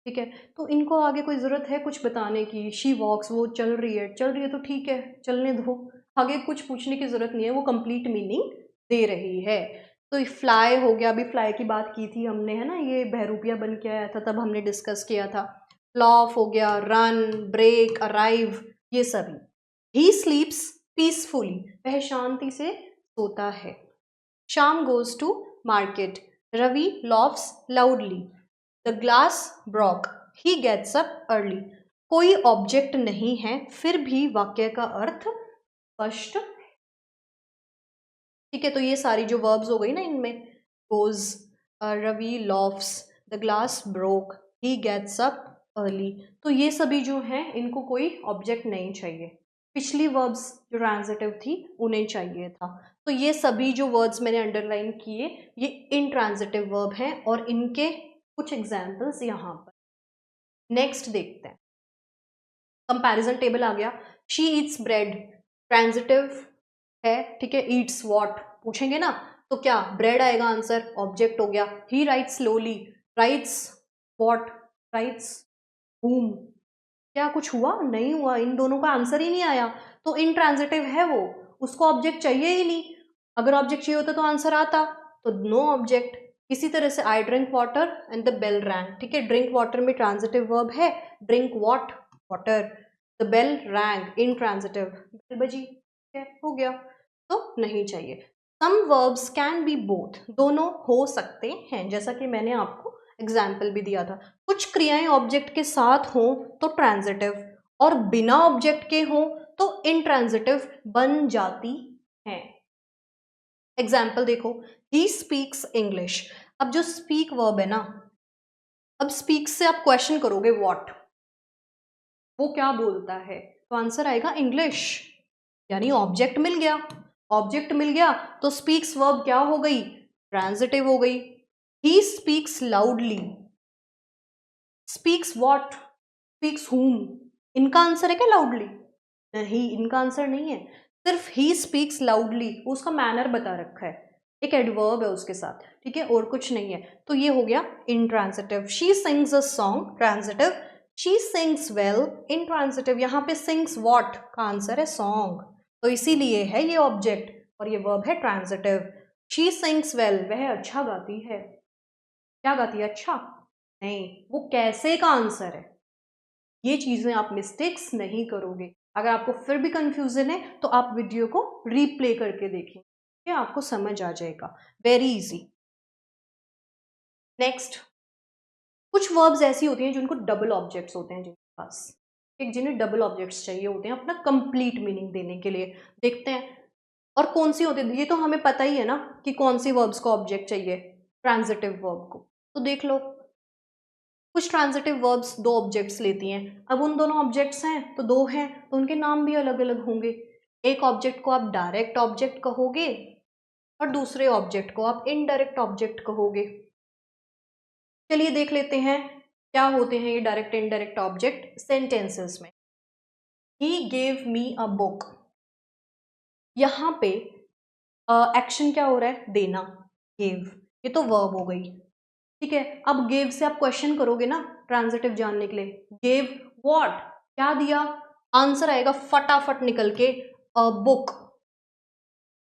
ठीक है। तो इनको आगे कोई ज़रूरत है कुछ बताने की, शी वॉक्स, वो चल रही है तो ठीक है, चलने दो, आगे कुछ पूछने की ज़रूरत नहीं है, वो कंप्लीट मीनिंग दे रही है। तो फ्लाई हो गया, अभी फ्लाई की बात की थी हमने, है ना, ये बहरूपिया बन के आया था, तब हमने डिस्कस किया था। फ्लॉफ हो गया, रन, ब्रेक, अराइव, ये सभी। ही स्लीप्स पीसफुली, वह शांति से सोता है। Shyam goes to market, Ravi laughs loudly, the glass broke, he gets up early. कोई ऑब्जेक्ट नहीं है फिर भी वाक्य का अर्थ स्पष्ट, ठीक है। तो ये सारी जो वर्ब्स हो गई ना इनमें, goes, Ravi laughs, the glass broke, he gets up early. तो ये सभी जो हैं इनको कोई ऑब्जेक्ट नहीं चाहिए। पिछली वर्ब्स जो ट्रांजिटिव थी उन्हें चाहिए था। तो ये सभी जो वर्ड्स मैंने अंडरलाइन किए ये इंट्रांजिटिव वर्ब हैं और इनके कुछ एग्जाम्पल्स यहाँ पर। नेक्स्ट देखते हैं, कंपैरिजन टेबल आ गया। शी ईट्स ब्रेड ट्रांजिटिव है, ठीक है। ईट्स व्हाट पूछेंगे ना तो क्या ब्रेड आएगा आंसर, ऑब्जेक्ट हो गया। ही rights slowly, rights what, rights whom, क्या कुछ हुआ नहीं हुआ, इन दोनों का आंसर ही नहीं आया, तो इंट्रांजिटिव है वो, उसको ऑब्जेक्ट चाहिए ही नहीं। अगर ऑब्जेक्ट चाहिए होता तो आंसर आता, तो नो ऑब्जेक्ट। इसी तरह से I drink water and the bell rang, ठीक है। ड्रिंक वाटर में ट्रांजिटिव वर्ब है, drink what water, the bell rang intransitive, bell बजी, ठीक है, हो गया, तो नहीं चाहिए। Some verbs can be both, दोनों हो सकते हैं, जैसा कि मैंने आपको एग्जाम्पल भी दिया था। कुछ क्रियाएं ऑब्जेक्ट के साथ हो तो ट्रांजिटिव और बिना ऑब्जेक्ट के हो तो इंट्रांजिटिव बन जाती हैं। एग्जाम्पल देखो, ही स्पीक्स इंग्लिश। अब जो स्पीक वर्ब है ना, अब स्पीक से आप क्वेश्चन करोगे व्हाट, वो क्या बोलता है, तो आंसर आएगा इंग्लिश, यानी ऑब्जेक्ट मिल गया। ऑब्जेक्ट मिल गया तो स्पीक्स वर्ब क्या हो गई, ट्रांजिटिव हो गई। He speaks loudly, speaks what, speaks whom, इनका आंसर है क्या लाउडली, नहीं, इनका आंसर नहीं है। सिर्फ ही स्पीक्स लाउडली, उसका मैनर बता रखा है, एक एडवर्ब है उसके साथ, ठीक है, और कुछ नहीं है, तो ये हो गया intransitive. She sings a song transitive, she sings well intransitive. यहाँ पे सिंग्स व्हाट का आंसर है सॉन्ग, तो इसीलिए है ये ऑब्जेक्ट और ये वर्ब है ट्रांजिटिव। शी सिंग्स वेल, वह अच्छा गाती है, क्या गाती है, अच्छा नहीं, वो कैसे का आंसर है। ये चीजें आप मिस्टेक्स नहीं करोगे। अगर आपको फिर भी कंफ्यूजन है तो आप वीडियो को रीप्ले करके देखें, ये आपको समझ आ जाएगा, वेरी इजी। नेक्स्ट, कुछ वर्ब्स ऐसी होती हैं जिनको डबल ऑब्जेक्ट्स होते हैं जिनके पास, एक जिन्हें डबल ऑब्जेक्ट्स चाहिए होते हैं अपना कंप्लीट मीनिंग देने के लिए। देखते हैं और कौन सी होती है, ये तो हमें पता ही है ना कि कौन सी वर्ब्स को ऑब्जेक्ट चाहिए, ट्रांजिटिव वर्ब को। तो देख लो, कुछ ट्रांजिटिव वर्ब्स दो ऑब्जेक्ट्स लेती हैं। अब उन दोनों ऑब्जेक्ट्स हैं तो दो हैं तो उनके नाम भी अलग अलग होंगे। एक ऑब्जेक्ट को आप डायरेक्ट ऑब्जेक्ट कहोगे और दूसरे ऑब्जेक्ट को आप इनडायरेक्ट ऑब्जेक्ट कहोगे। चलिए देख लेते हैं क्या होते हैं ये डायरेक्ट इनडायरेक्ट ऑब्जेक्ट सेंटेंसेस में। He gave me a book, यहाँ पे एक्शन क्या हो रहा है, देना, गेव, ये तो वर्ब हो गई, ठीक है। अब गेव से आप क्वेश्चन करोगे ना ट्रांजिटिव जानने के लिए, गेव व्हाट, क्या दिया, आंसर आएगा फटाफट निकल के बुक।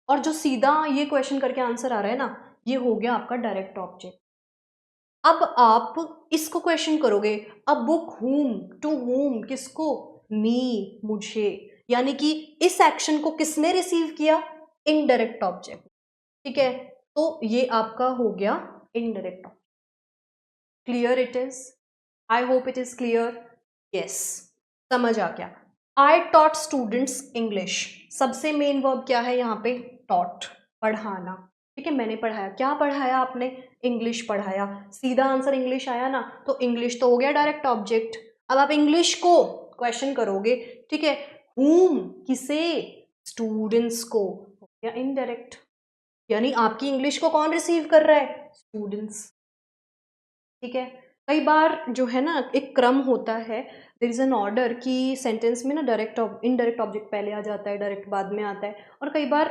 और जो सीधा ये क्वेश्चन करके आंसर आ रहा है ना, ये हो गया आपका डायरेक्ट ऑब्जेक्ट। अब आप इसको क्वेश्चन करोगे, अ बुक हुम, टू हुम, किसको, मी, मुझे, यानी कि इस एक्शन को किसने रिसीव किया, इनडायरेक्ट ऑब्जेक्ट, ठीक है। तो ये आपका हो गया indirect object. Clear it is, I hope it is clear, yes, समझ आ गया। आई टॉट स्टूडेंट्स इंग्लिश, सबसे मेन वर्ब क्या है यहाँ पे, टॉट, पढ़ाना, ठीक है। मैंने पढ़ाया, क्या पढ़ाया आपने, इंग्लिश पढ़ाया, सीधा आंसर इंग्लिश आया ना, तो इंग्लिश तो हो गया डायरेक्ट ऑब्जेक्ट। अब आप इंग्लिश को क्वेश्चन करोगे, ठीक है, whom, किसे, स्टूडेंट्स को, हो गया इनडायरेक्ट, यानी आपकी इंग्लिश को कौन रिसीव कर रहा है, स्टूडेंट्स, ठीक है। कई बार जो है ना एक क्रम होता है, देयर इज एन ऑर्डर कि सेंटेंस में ना डायरेक्ट इनडायरेक्ट ऑब्जेक्ट पहले आ जाता है, डायरेक्ट बाद में आता है, और कई बार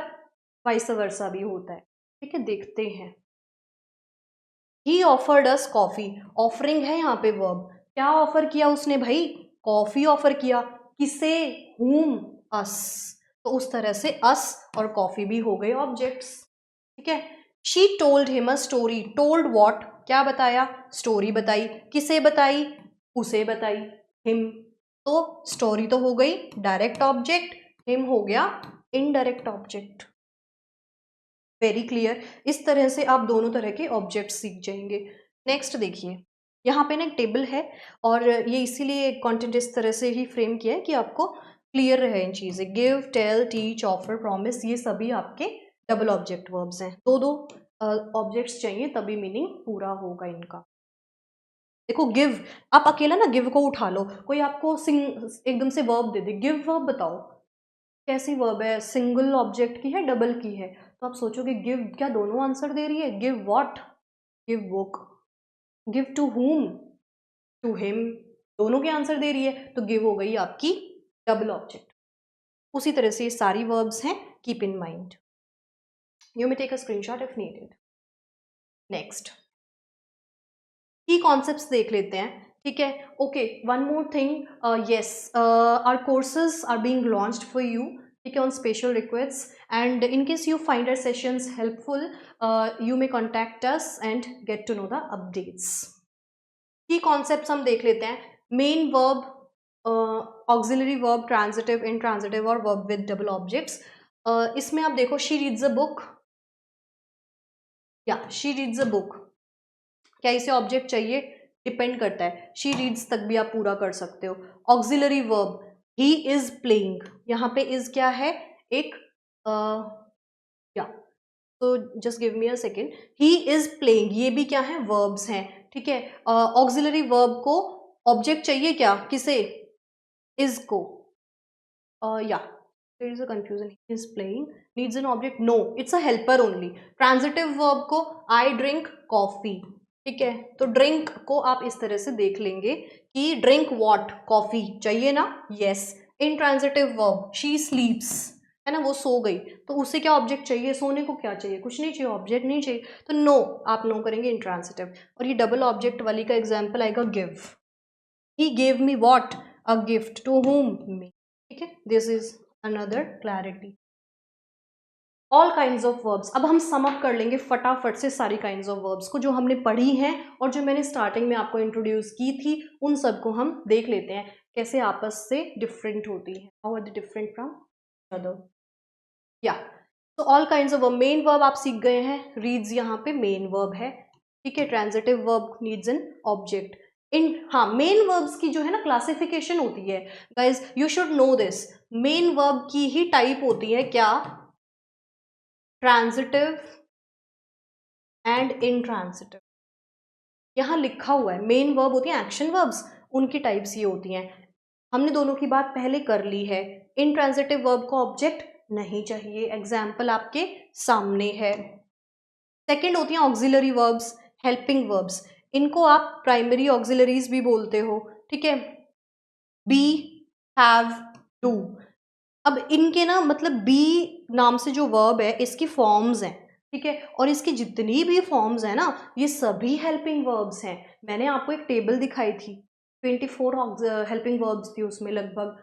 वाइस वर्सा भी होता है, ठीक है। देखते हैं, ही ऑफर्ड अस कॉफी, ऑफरिंग है यहाँ पे वर्ब, क्या ऑफर किया उसने भाई, कॉफी ऑफर किया, किसे, whom, अस, तो उस तरह से अस और कॉफी भी हो गए ऑब्जेक्ट्स, ठीक है। She told him a story, told what, क्या बताया, स्टोरी बताई, किसे बताई, उसे बताई, हिम, तो स्टोरी तो हो गई डायरेक्ट ऑब्जेक्ट, हिम हो गया इनडायरेक्ट ऑब्जेक्ट। वेरी क्लियर, इस तरह से आप दोनों तरह के ऑब्जेक्ट सीख जाएंगे। नेक्स्ट देखिए, यहाँ पे ना एक टेबल है और ये इसीलिए कंटेंट इस तरह से ही फ्रेम किया है कि आपको क्लियर रहे इन चीज़ें। Give, tell, teach, offer, promise, ये सभी आपके डबल ऑब्जेक्ट वर्ब्स हैं, दो दो ऑब्जेक्ट्स चाहिए तभी मीनिंग पूरा होगा इनका। देखो गिव, आप अकेला ना गिव को उठा लो, कोई आपको एकदम से वर्ब दे दे, गिव वर्ब बताओ कैसी वर्ब है, सिंगल ऑब्जेक्ट की है डबल की है, तो आप सोचोगे गिव क्या दोनों आंसर दे रही है, give what, give book, give to whom, to him, दोनों के आंसर दे रही है, तो गिव हो गई आपकी डबल ऑब्जेक्ट। उसी तरह से ये सारी वर्ब्स हैं, keep in mind. You may take a screenshot if needed. Next key concepts देख लेते हैं, ठीक है। Okay, one more thing, yes, our courses are being launched for you, ठीक है, on special request, and in case you find our sessions helpful, you may contact us and get to know the updates. Key concepts हम देख लेते हैं। Main verb, auxiliary verb, transitive, intransitive और verb with double objects. इसमें आप देखो she reads a book, या she reads a book, क्या इसे ऑब्जेक्ट चाहिए, डिपेंड करता है, शी रीड्स तक भी आप पूरा कर सकते हो। Auxiliary verb, he is playing, यहाँ पे इज क्या है, एक या, तो just give me a second, he is playing, ये भी क्या है, वर्ब्स हैं, ठीक है। ऑक्सिलरी वर्ब को ऑब्जेक्ट चाहिए क्या, किसे, इज को, या there is a confusion, he is playing needs an object, no it's a helper only। transitive verb को I drink coffee, ठीक है, तो drink को आप इस तरह से देख लेंगे कि drink what, coffee चाहिए ना, yes। intransitive verb she sleeps, है ना, वो सो गई, तो उसे क्या ऑब्जेक्ट चाहिए, सोने को क्या चाहिए, कुछ नहीं चाहिए, ऑब्जेक्ट नहीं चाहिए, तो नो, आप नो करेंगे इंट्रांसिटिव। और ये डबल ऑब्जेक्ट वाली का एग्जाम्पल आएगा give, he gave me what, a gift, to whom, me, ठीक है, this is another clarity. All kinds of verbs, अब हम सम अप कर लेंगे फटाफट से सारी काइंड्स ऑफ वर्ब्स को जो हमने पढ़ी हैं और जो मैंने स्टार्टिंग में आपको इंट्रोड्यूस की थी, उन सबको हम देख लेते हैं कैसे आपस से डिफरेंट होती है, how are they different from other. या तो all kinds of verb, main verb आप सीख गए हैं, रीड्स यहाँ पे मेन वर्ब है, ठीक है। Transitive verb needs an object. इन, हाँ, मेन वर्ब्स की जो है ना क्लासिफिकेशन होती है, guys you should know this, main verb की ही टाइप होती है क्या, ट्रांजिटिव एंड इंट्रांजिटिव, यहाँ लिखा हुआ है, मेन वर्ब होती है एक्शन वर्ब्स, उनकी टाइप्स ये होती हैं, हमने दोनों की बात पहले कर ली है। इंट्रांजिटिव वर्ब को ऑब्जेक्ट नहीं चाहिए, एग्जाम्पल आपके सामने है। सेकंड होती हैं ऑक्सिलरी वर्ब्स, हेल्पिंग वर्ब्स, इनको आप प्राइमरी ऑक्सिलरीज भी बोलते हो, ठीक है, बी, हैव, डू। अब इनके ना मतलब बी नाम से जो वर्ब है इसकी फॉर्म्स हैं, ठीक है, और इसकी जितनी भी फॉर्म्स हैं ना ये सभी हेल्पिंग वर्ब्स हैं। मैंने आपको एक टेबल दिखाई थी, 24 हेल्पिंग वर्ब्स थी उसमें लगभग,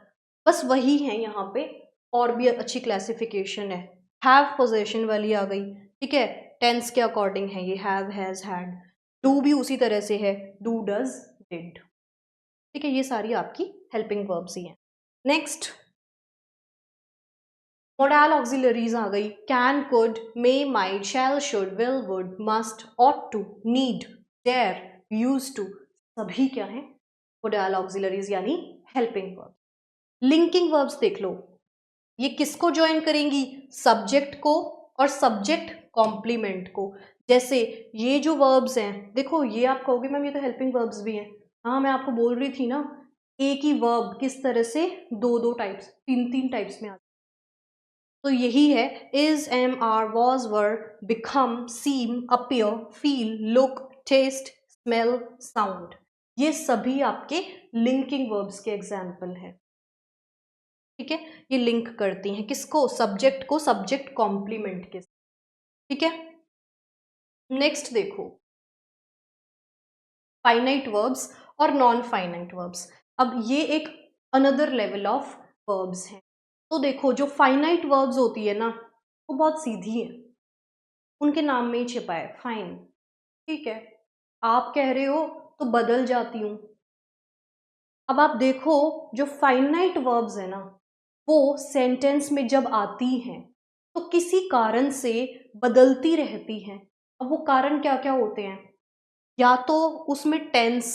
बस वही है यहाँ पे, और भी अच्छी क्लासिफिकेशन है। हैव पोजेशन वाली आ गई, ठीक है, टेंस के अकॉर्डिंग है ये, हैव, हैज, हैड। डू भी उसी तरह से है, डू, डज, डिड, ठीक है, ये सारी आपकी हेल्पिंग वर्ब्स ही हैं। नेक्स्ट मॉडल ऑक्सिलरीज आ गई, can, could, may, might, shall, should, will, would, must, ought to, need, dare, use to, सभी क्या है, मॉडल ऑक्सिलरीज यानी हेल्पिंग वर्ब। लिंकिंग वर्ब्स देख लो, ये किसको ज्वाइन करेंगी, सब्जेक्ट को और सब्जेक्ट कॉम्प्लीमेंट को। जैसे ये जो वर्ब्स हैं, देखो ये आप कहोगे मैम ये तो हेल्पिंग वर्ब्स भी हैं, हाँ मैं आपको बोल रही थी ना, एक ही वर्ब किस तरह से दो दो टाइप्स, तीन तीन टाइप्स में आता है, तो यही है, is, am, are, was, were, become, seem, appear, feel, look, taste, smell, sound, ये सभी आपके लिंकिंग वर्ब्स के एग्जाम्पल हैं, ठीक है, ये लिंक करती हैं किसको, सब्जेक्ट को सब्जेक्ट कॉम्प्लीमेंट के, ठीक है। नेक्स्ट देखो फाइनाइट वर्ब्स और नॉन फाइनाइट वर्ब्स, अब ये एक अनदर लेवल ऑफ वर्ब्स हैं। तो देखो जो फाइनाइट वर्ब्स होती है ना वो बहुत सीधी है, उनके नाम में ही छिपा है फाइन, ठीक है, आप कह रहे हो तो बदल जाती हूँ। अब आप देखो जो फाइनाइट वर्ब्स है ना वो सेंटेंस में जब आती हैं तो किसी कारण से बदलती रहती हैं। अब वो कारण क्या क्या होते हैं, या तो उसमें टेंस,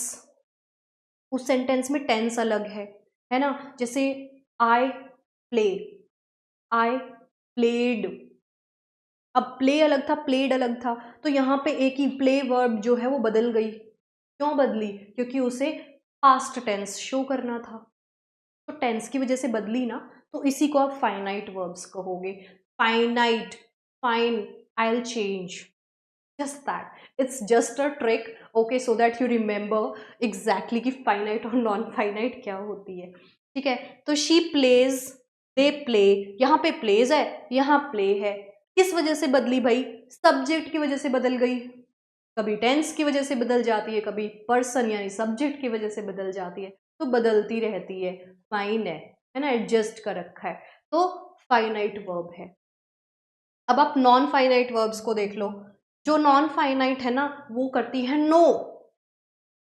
उस सेंटेंस में टेंस अलग है ना, जैसे आई प्ले, आई प्लेड, अब प्ले अलग था, प्लेड अलग था, तो यहाँ पे एक ही प्ले वर्ब जो है वो बदल गई। क्यों बदली? क्योंकि उसे पास्ट टेंस शो करना था, तो टेंस की वजह से बदली ना, तो इसी को आप फाइनाइट वर्ब्स कहोगे। Finite, fine, I will change, just that, it's just a trick, okay, so that you remember exactly कि फाइनाइट और नॉन फाइनाइट क्या होती है। ठीक है, तो शी प्लेज, दे प्ले, यहाँ पे प्लेज है, यहाँ प्ले है, किस वजह से बदली भाई? सब्जेक्ट की वजह से बदल गई। कभी टेंस की वजह से बदल जाती है, कभी पर्सन यानी सब्जेक्ट की वजह से बदल जाती है, तो बदलती रहती है। फाइन है ना, एडजस्ट कर रखा है, तो फाइनाइट वर्ब है। अब आप नॉन फाइनाइट वर्ब्स को देख लो। जो नॉन फाइनाइट है ना, वो करती है नो,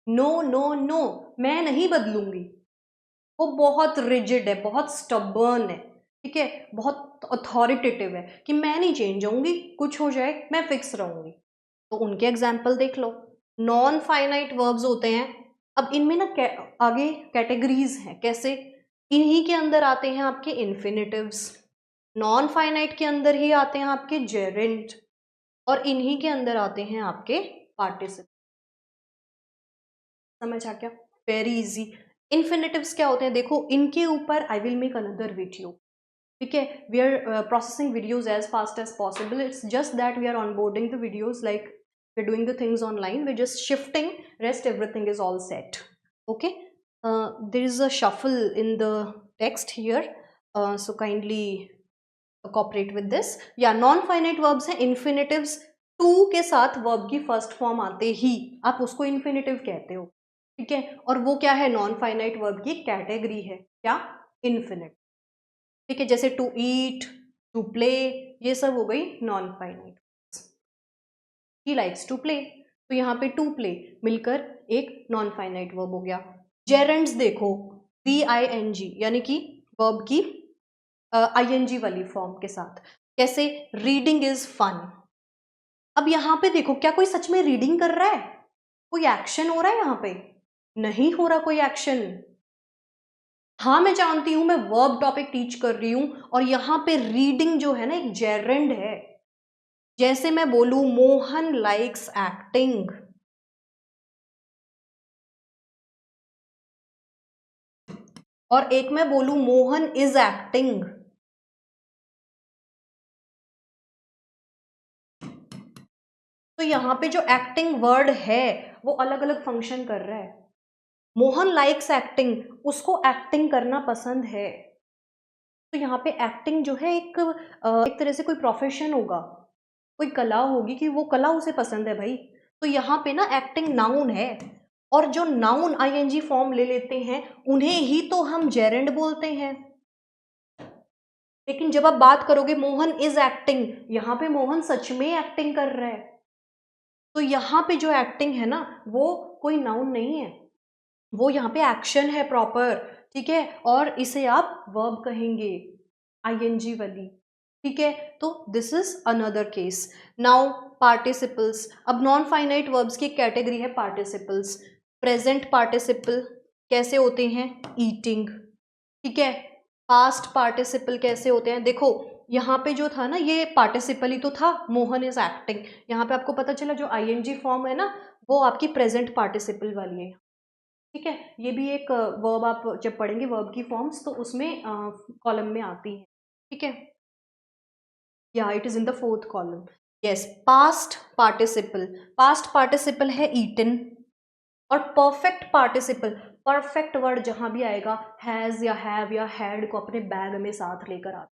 नो नो नो, मैं नहीं बदलूंगी। वो बहुत रिजिड है, बहुत स्टबर्न है, ठीक है, बहुत अथॉरिटेटिव है कि मैं नहीं चेंज होंगी, कुछ हो जाए मैं फिक्स रहूंगी। तो उनके एग्जाम्पल देख लो। नॉन फाइनाइट वर्ब्स होते हैं। अब इनमें ना आगे कैटेगरीज हैं, कैसे? इन्हीं के अंदर आते हैं आपके इन्फिनेटिव्स, नॉन फाइनाइट के अंदर ही आते हैं आपके जेरेंट, और इन्हीं के अंदर आते हैं आपके पार्टिसिपल। समझ आ गया? Very easy. इन्फिनेटिव्स क्या होते हैं देखो, इनके ऊपर I will make another video, ठीक है। We are processing videos as fast as possible, it's just that we are onboarding the videos, like we are doing the things online, we just shifting, rest everything is all set, okay. There is a shuffle in the text here, so kindly cooperate with this. या non finite verbs हैं infinitives, to के साथ verb की first form आते ही आप उसको infinitive कहते हो, ठीक है। और वो क्या है? नॉन फाइनाइट वर्ब की कैटेगरी है, क्या? इन्फिनिट, ठीक है। जैसे टू ईट, टू प्ले, ये सब हो गई non finite. He likes to play, तो यहाँ पे टू प्ले मिलकर एक नॉन फाइनाइट वर्ब हो गया। जेरेंड्स देखो, VING यानी कि वर्ब की ING वाली फॉर्म के साथ, कैसे? Reading is fun. अब यहाँ पे देखो, क्या कोई सच में रीडिंग कर रहा है? कोई एक्शन हो रहा है यहाँ पे? नहीं हो रहा कोई एक्शन। हाँ मैं जानती हूं, मैं वर्ब टॉपिक टीच कर रही हूं, और यहाँ पे रीडिंग जो है ना एक जेरेंड है। जैसे मैं बोलूं मोहन लाइक्स एक्टिंग, और एक मैं बोलूं मोहन इज एक्टिंग, तो यहाँ पे जो एक्टिंग वर्ड है वो अलग अलग फंक्शन कर रहा है। मोहन लाइक्स एक्टिंग, उसको एक्टिंग करना पसंद है, तो यहाँ पे एक्टिंग जो है एक तरह से कोई प्रोफेशन होगा, कोई कला होगी कि वो कला उसे पसंद है भाई। तो यहाँ पे ना एक्टिंग नाउन है, और जो नाउन ING फॉर्म ले लेते हैं उन्हें ही तो हम जेरेंड बोलते हैं। लेकिन जब आप बात करोगे मोहन इज एक्टिंग, यहाँ पे मोहन सच में एक्टिंग कर रहा है, तो यहाँ पे जो एक्टिंग है ना वो कोई नाउन नहीं है, वो यहाँ पे एक्शन है प्रॉपर, ठीक है। और इसे आप वर्ब कहेंगे, ING वाली, ठीक है। तो this is another case. Now participles. अब नॉन फाइनाइट वर्ब्स की कैटेगरी है पार्टिसिपल्स। प्रेजेंट पार्टिसिपल कैसे होते हैं? ईटिंग, ठीक है। पास्ट पार्टिसिपल कैसे होते हैं? देखो यहाँ पे जो था ना, ये पार्टिसिपल ही तो था, मोहन इज एक्टिंग। यहाँ पे आपको पता चला जो ING फॉर्म है ना वो आपकी प्रेजेंट पार्टिसिपल वाली है, ठीक है। ये भी एक वर्ब, आप जब पढ़ेंगे वर्ब की फॉर्म्स तो उसमें कॉलम में आती है, ठीक है। या it is in the fourth column. Yes, past participle, past participle है ईटन। और परफेक्ट पार्टिसिपल, परफेक्ट वर्ड जहां भी आएगा हैज या हैव या हैड को अपने बैग में साथ लेकर आता।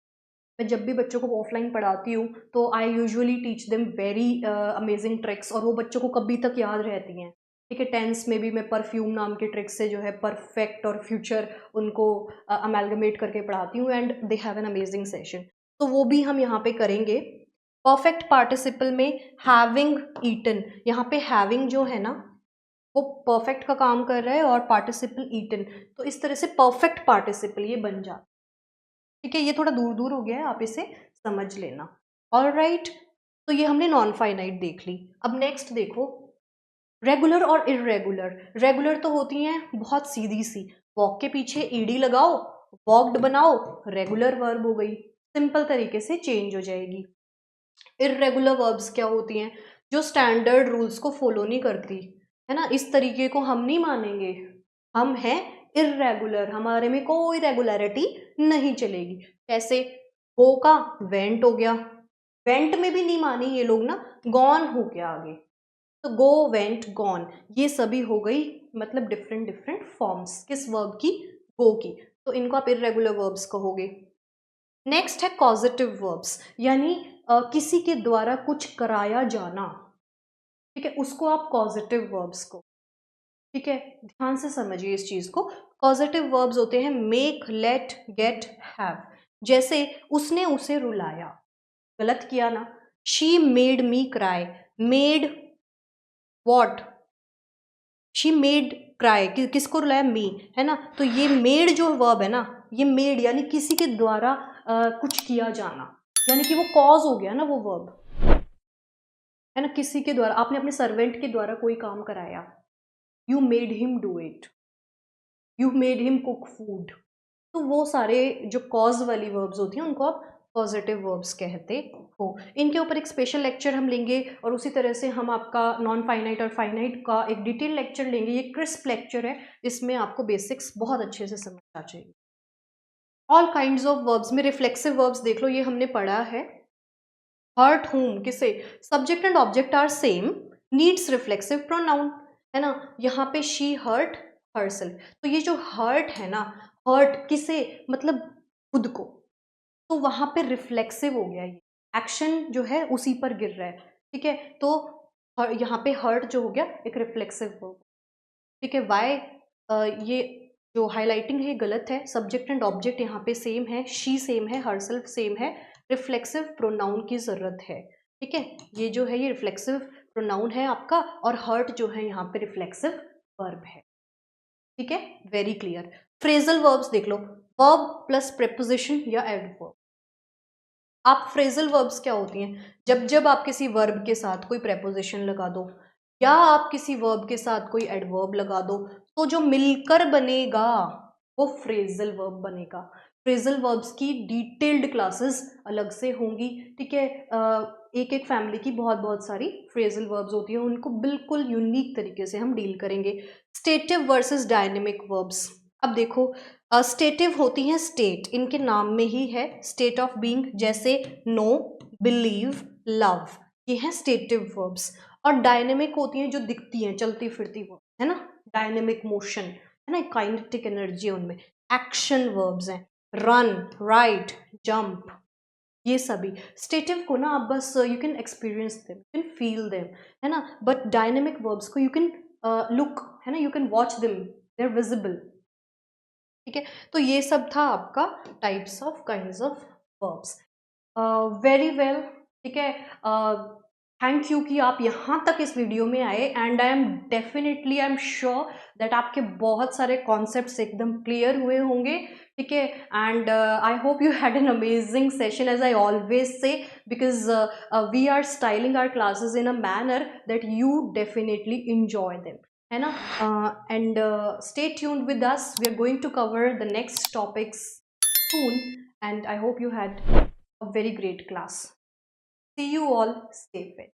मैं जब भी बच्चों को ऑफलाइन पढ़ाती हूँ तो I usually teach them very amazing tricks, और वो बच्चों को कभी तक याद रहती हैं, ठीक है। टेंस में भी मैं परफ्यूम नाम के ट्रिक से जो है परफेक्ट और फ्यूचर उनको अमेलगमेट करके पढ़ाती हूँ, and they have an amazing session. तो वो भी हम यहाँ पे करेंगे। परफेक्ट पार्टिसिपल में हैविंग ईटन, यहाँ पे हैविंग जो है ना वो परफेक्ट का काम कर रहा है, और पार्टिसिपल ईटन, तो इस तरह से परफेक्ट पार्टिसिपल ये बन जाता है, ठीक है। ये थोड़ा दूर दूर हो गया है, आप इसे समझ लेना। ऑलराइट, तो ये हमने नॉन फाइनाइट देख ली। अब नेक्स्ट देखो रेगुलर और इरेगुलर। रेगुलर तो होती हैं बहुत सीधी सी, वॉक के पीछे ईडी लगाओ, वॉक्ड बनाओ, रेगुलर वर्ब हो गई, सिंपल तरीके से चेंज हो जाएगी। इर्रेगुलर वर्ब्स क्या होती हैं? जो स्टैंडर्ड रूल्स को फॉलो नहीं करती, है ना? इस तरीके को हम नहीं मानेंगे, हम हैं इर्रेगुलर, हमारे में कोई रेगुलरिटी नहीं चलेगी। कैसे? गो का वेंट हो गया, वेंट में भी नहीं मानी ये लोग ना, गॉन हो गया आगे, तो गो वेंट गॉन, ये सभी हो गई मतलब डिफरेंट डिफरेंट फॉर्म्स किस वर्ब की? गो की। तो इनको आप इर्रेगुलर वर्ब्स कहोगे। नेक्स्ट है कॉजेटिव वर्ब्स, यानी किसी के द्वारा कुछ कराया जाना, ठीक है, उसको आप कॉजेटिव वर्ब्स को, ठीक है, ध्यान से समझिए इस चीज को। कॉजेटिव वर्ब्स होते हैं मेक, लेट, गेट, हैव। जैसे उसने उसे रुलाया, गलत किया ना, she made me cry, made what, she made cry, किसको रुलाया? मी, है ना? तो ये मेड जो वर्ब है ना, ये मेड यानी किसी के द्वारा कुछ किया जाना, यानी कि वो कॉज हो गया ना वो वर्ब, है ना? किसी के द्वारा, आपने अपने सर्वेंट के द्वारा कोई काम कराया, you made him do it, you made him cook food. तो वो सारे जो कॉज वाली वर्ब्स होती हैं उनको आप पॉजिटिव वर्ब्स कहते हो। इनके ऊपर एक स्पेशल लेक्चर हम लेंगे, और उसी तरह से हम आपका नॉन फाइनाइट और फाइनाइट का एक डिटेल लेक्चर लेंगे। ये क्रिस्प लेक्चर है, इसमें आपको बेसिक्स बहुत अच्छे से समझ आ जाएगी। ऑल काइंड्स ऑफ वर्ब्स में रिफ्लेक्सिव वर्ब्स देख लो, ये हमने पढ़ा है। हर्ट हुम, किसे? Subject and object are same, needs reflexive pronoun, है ना? यहाँ पे शी हर्ट हरसेल्फ, तो ये जो हर्ट है ना, हर्ट किसे मतलब खुद को, तो वहां पे रिफ्लेक्सिव हो गया, ये एक्शन जो है उसी पर गिर रहा है, ठीक है? तो यहाँ पे हर्ट जो हो गया एक रिफ्लेक्सिव वर्ब, ठीक है? वाई ये जो हाईलाइटिंग है ये गलत है, सब्जेक्ट एंड ऑब्जेक्ट यहाँ पे सेम है, शी सेम है, हरसेल्फ सेम है, रिफ्लेक्सिव प्रोनाउन की जरूरत है, ठीक है? ये जो है ये रिफ्लेक्सिव प्रोनाउन है आपका, और हर्ट जो है यहाँ पे रिफ्लेक्सिव वर्ब है, ठीक है? Very clear. फ्रेजल वर्ब्स देख लो, वर्ब प्लस प्रेपोजिशन या एडवर्ब। आप फ्रेजल वर्ब्स क्या होती हैं? जब जब आप किसी वर्ब के साथ कोई प्रेपोजिशन लगा दो, या आप किसी वर्ब के साथ कोई एडवर्ब लगा दो, तो जो मिलकर बनेगा वो फ्रेजल वर्ब बनेगा। फ्रेजल वर्ब्स की डिटेल्ड क्लासेस अलग से होंगी, ठीक है? एक एक फैमिली की बहुत बहुत सारी फ्रेजल वर्ब्स होती हैं, उनको बिल्कुल यूनिक तरीके से हम डील करेंगे। Stative versus dynamic verbs. अब देखो, स्टेटिव होती हैं स्टेट, इनके नाम में ही है स्टेट ऑफ बीइंग, जैसे नो, बिलीव, लव, ये हैं स्टेटिव वर्ब्स। और डायनेमिक होती हैं जो दिखती हैं, चलती फिरती वर्ब, है ना? डायनेमिक मोशन, है ना? काइनेटिक एनर्जी उनमें। एक्शन वर्ब्स हैं, रन, राइट, जंप, ये सभी। स्टेटिव को ना आप बस you can experience them, you can feel them, है ना? बट डायनेमिक वर्ब्स को यू कैन लुक, है ना? You can watch them, they are visible, ठीक है? तो ये सब था आपका types of kinds of verbs. Very well, ठीक है। थैंक यू कि आप यहाँ तक इस वीडियो में आए, and I am definitely, I am sure that आपके बहुत सारे कॉन्सेप्ट्स एकदम क्लियर हुए होंगे, ठीक है? And I hope you had an amazing session, as I always say, because we are styling our classes in a manner that you definitely enjoy them, है ना? And stay tuned with us, we are going to cover the next topics soon, and I hope you had a very great class. See you all, stay fit.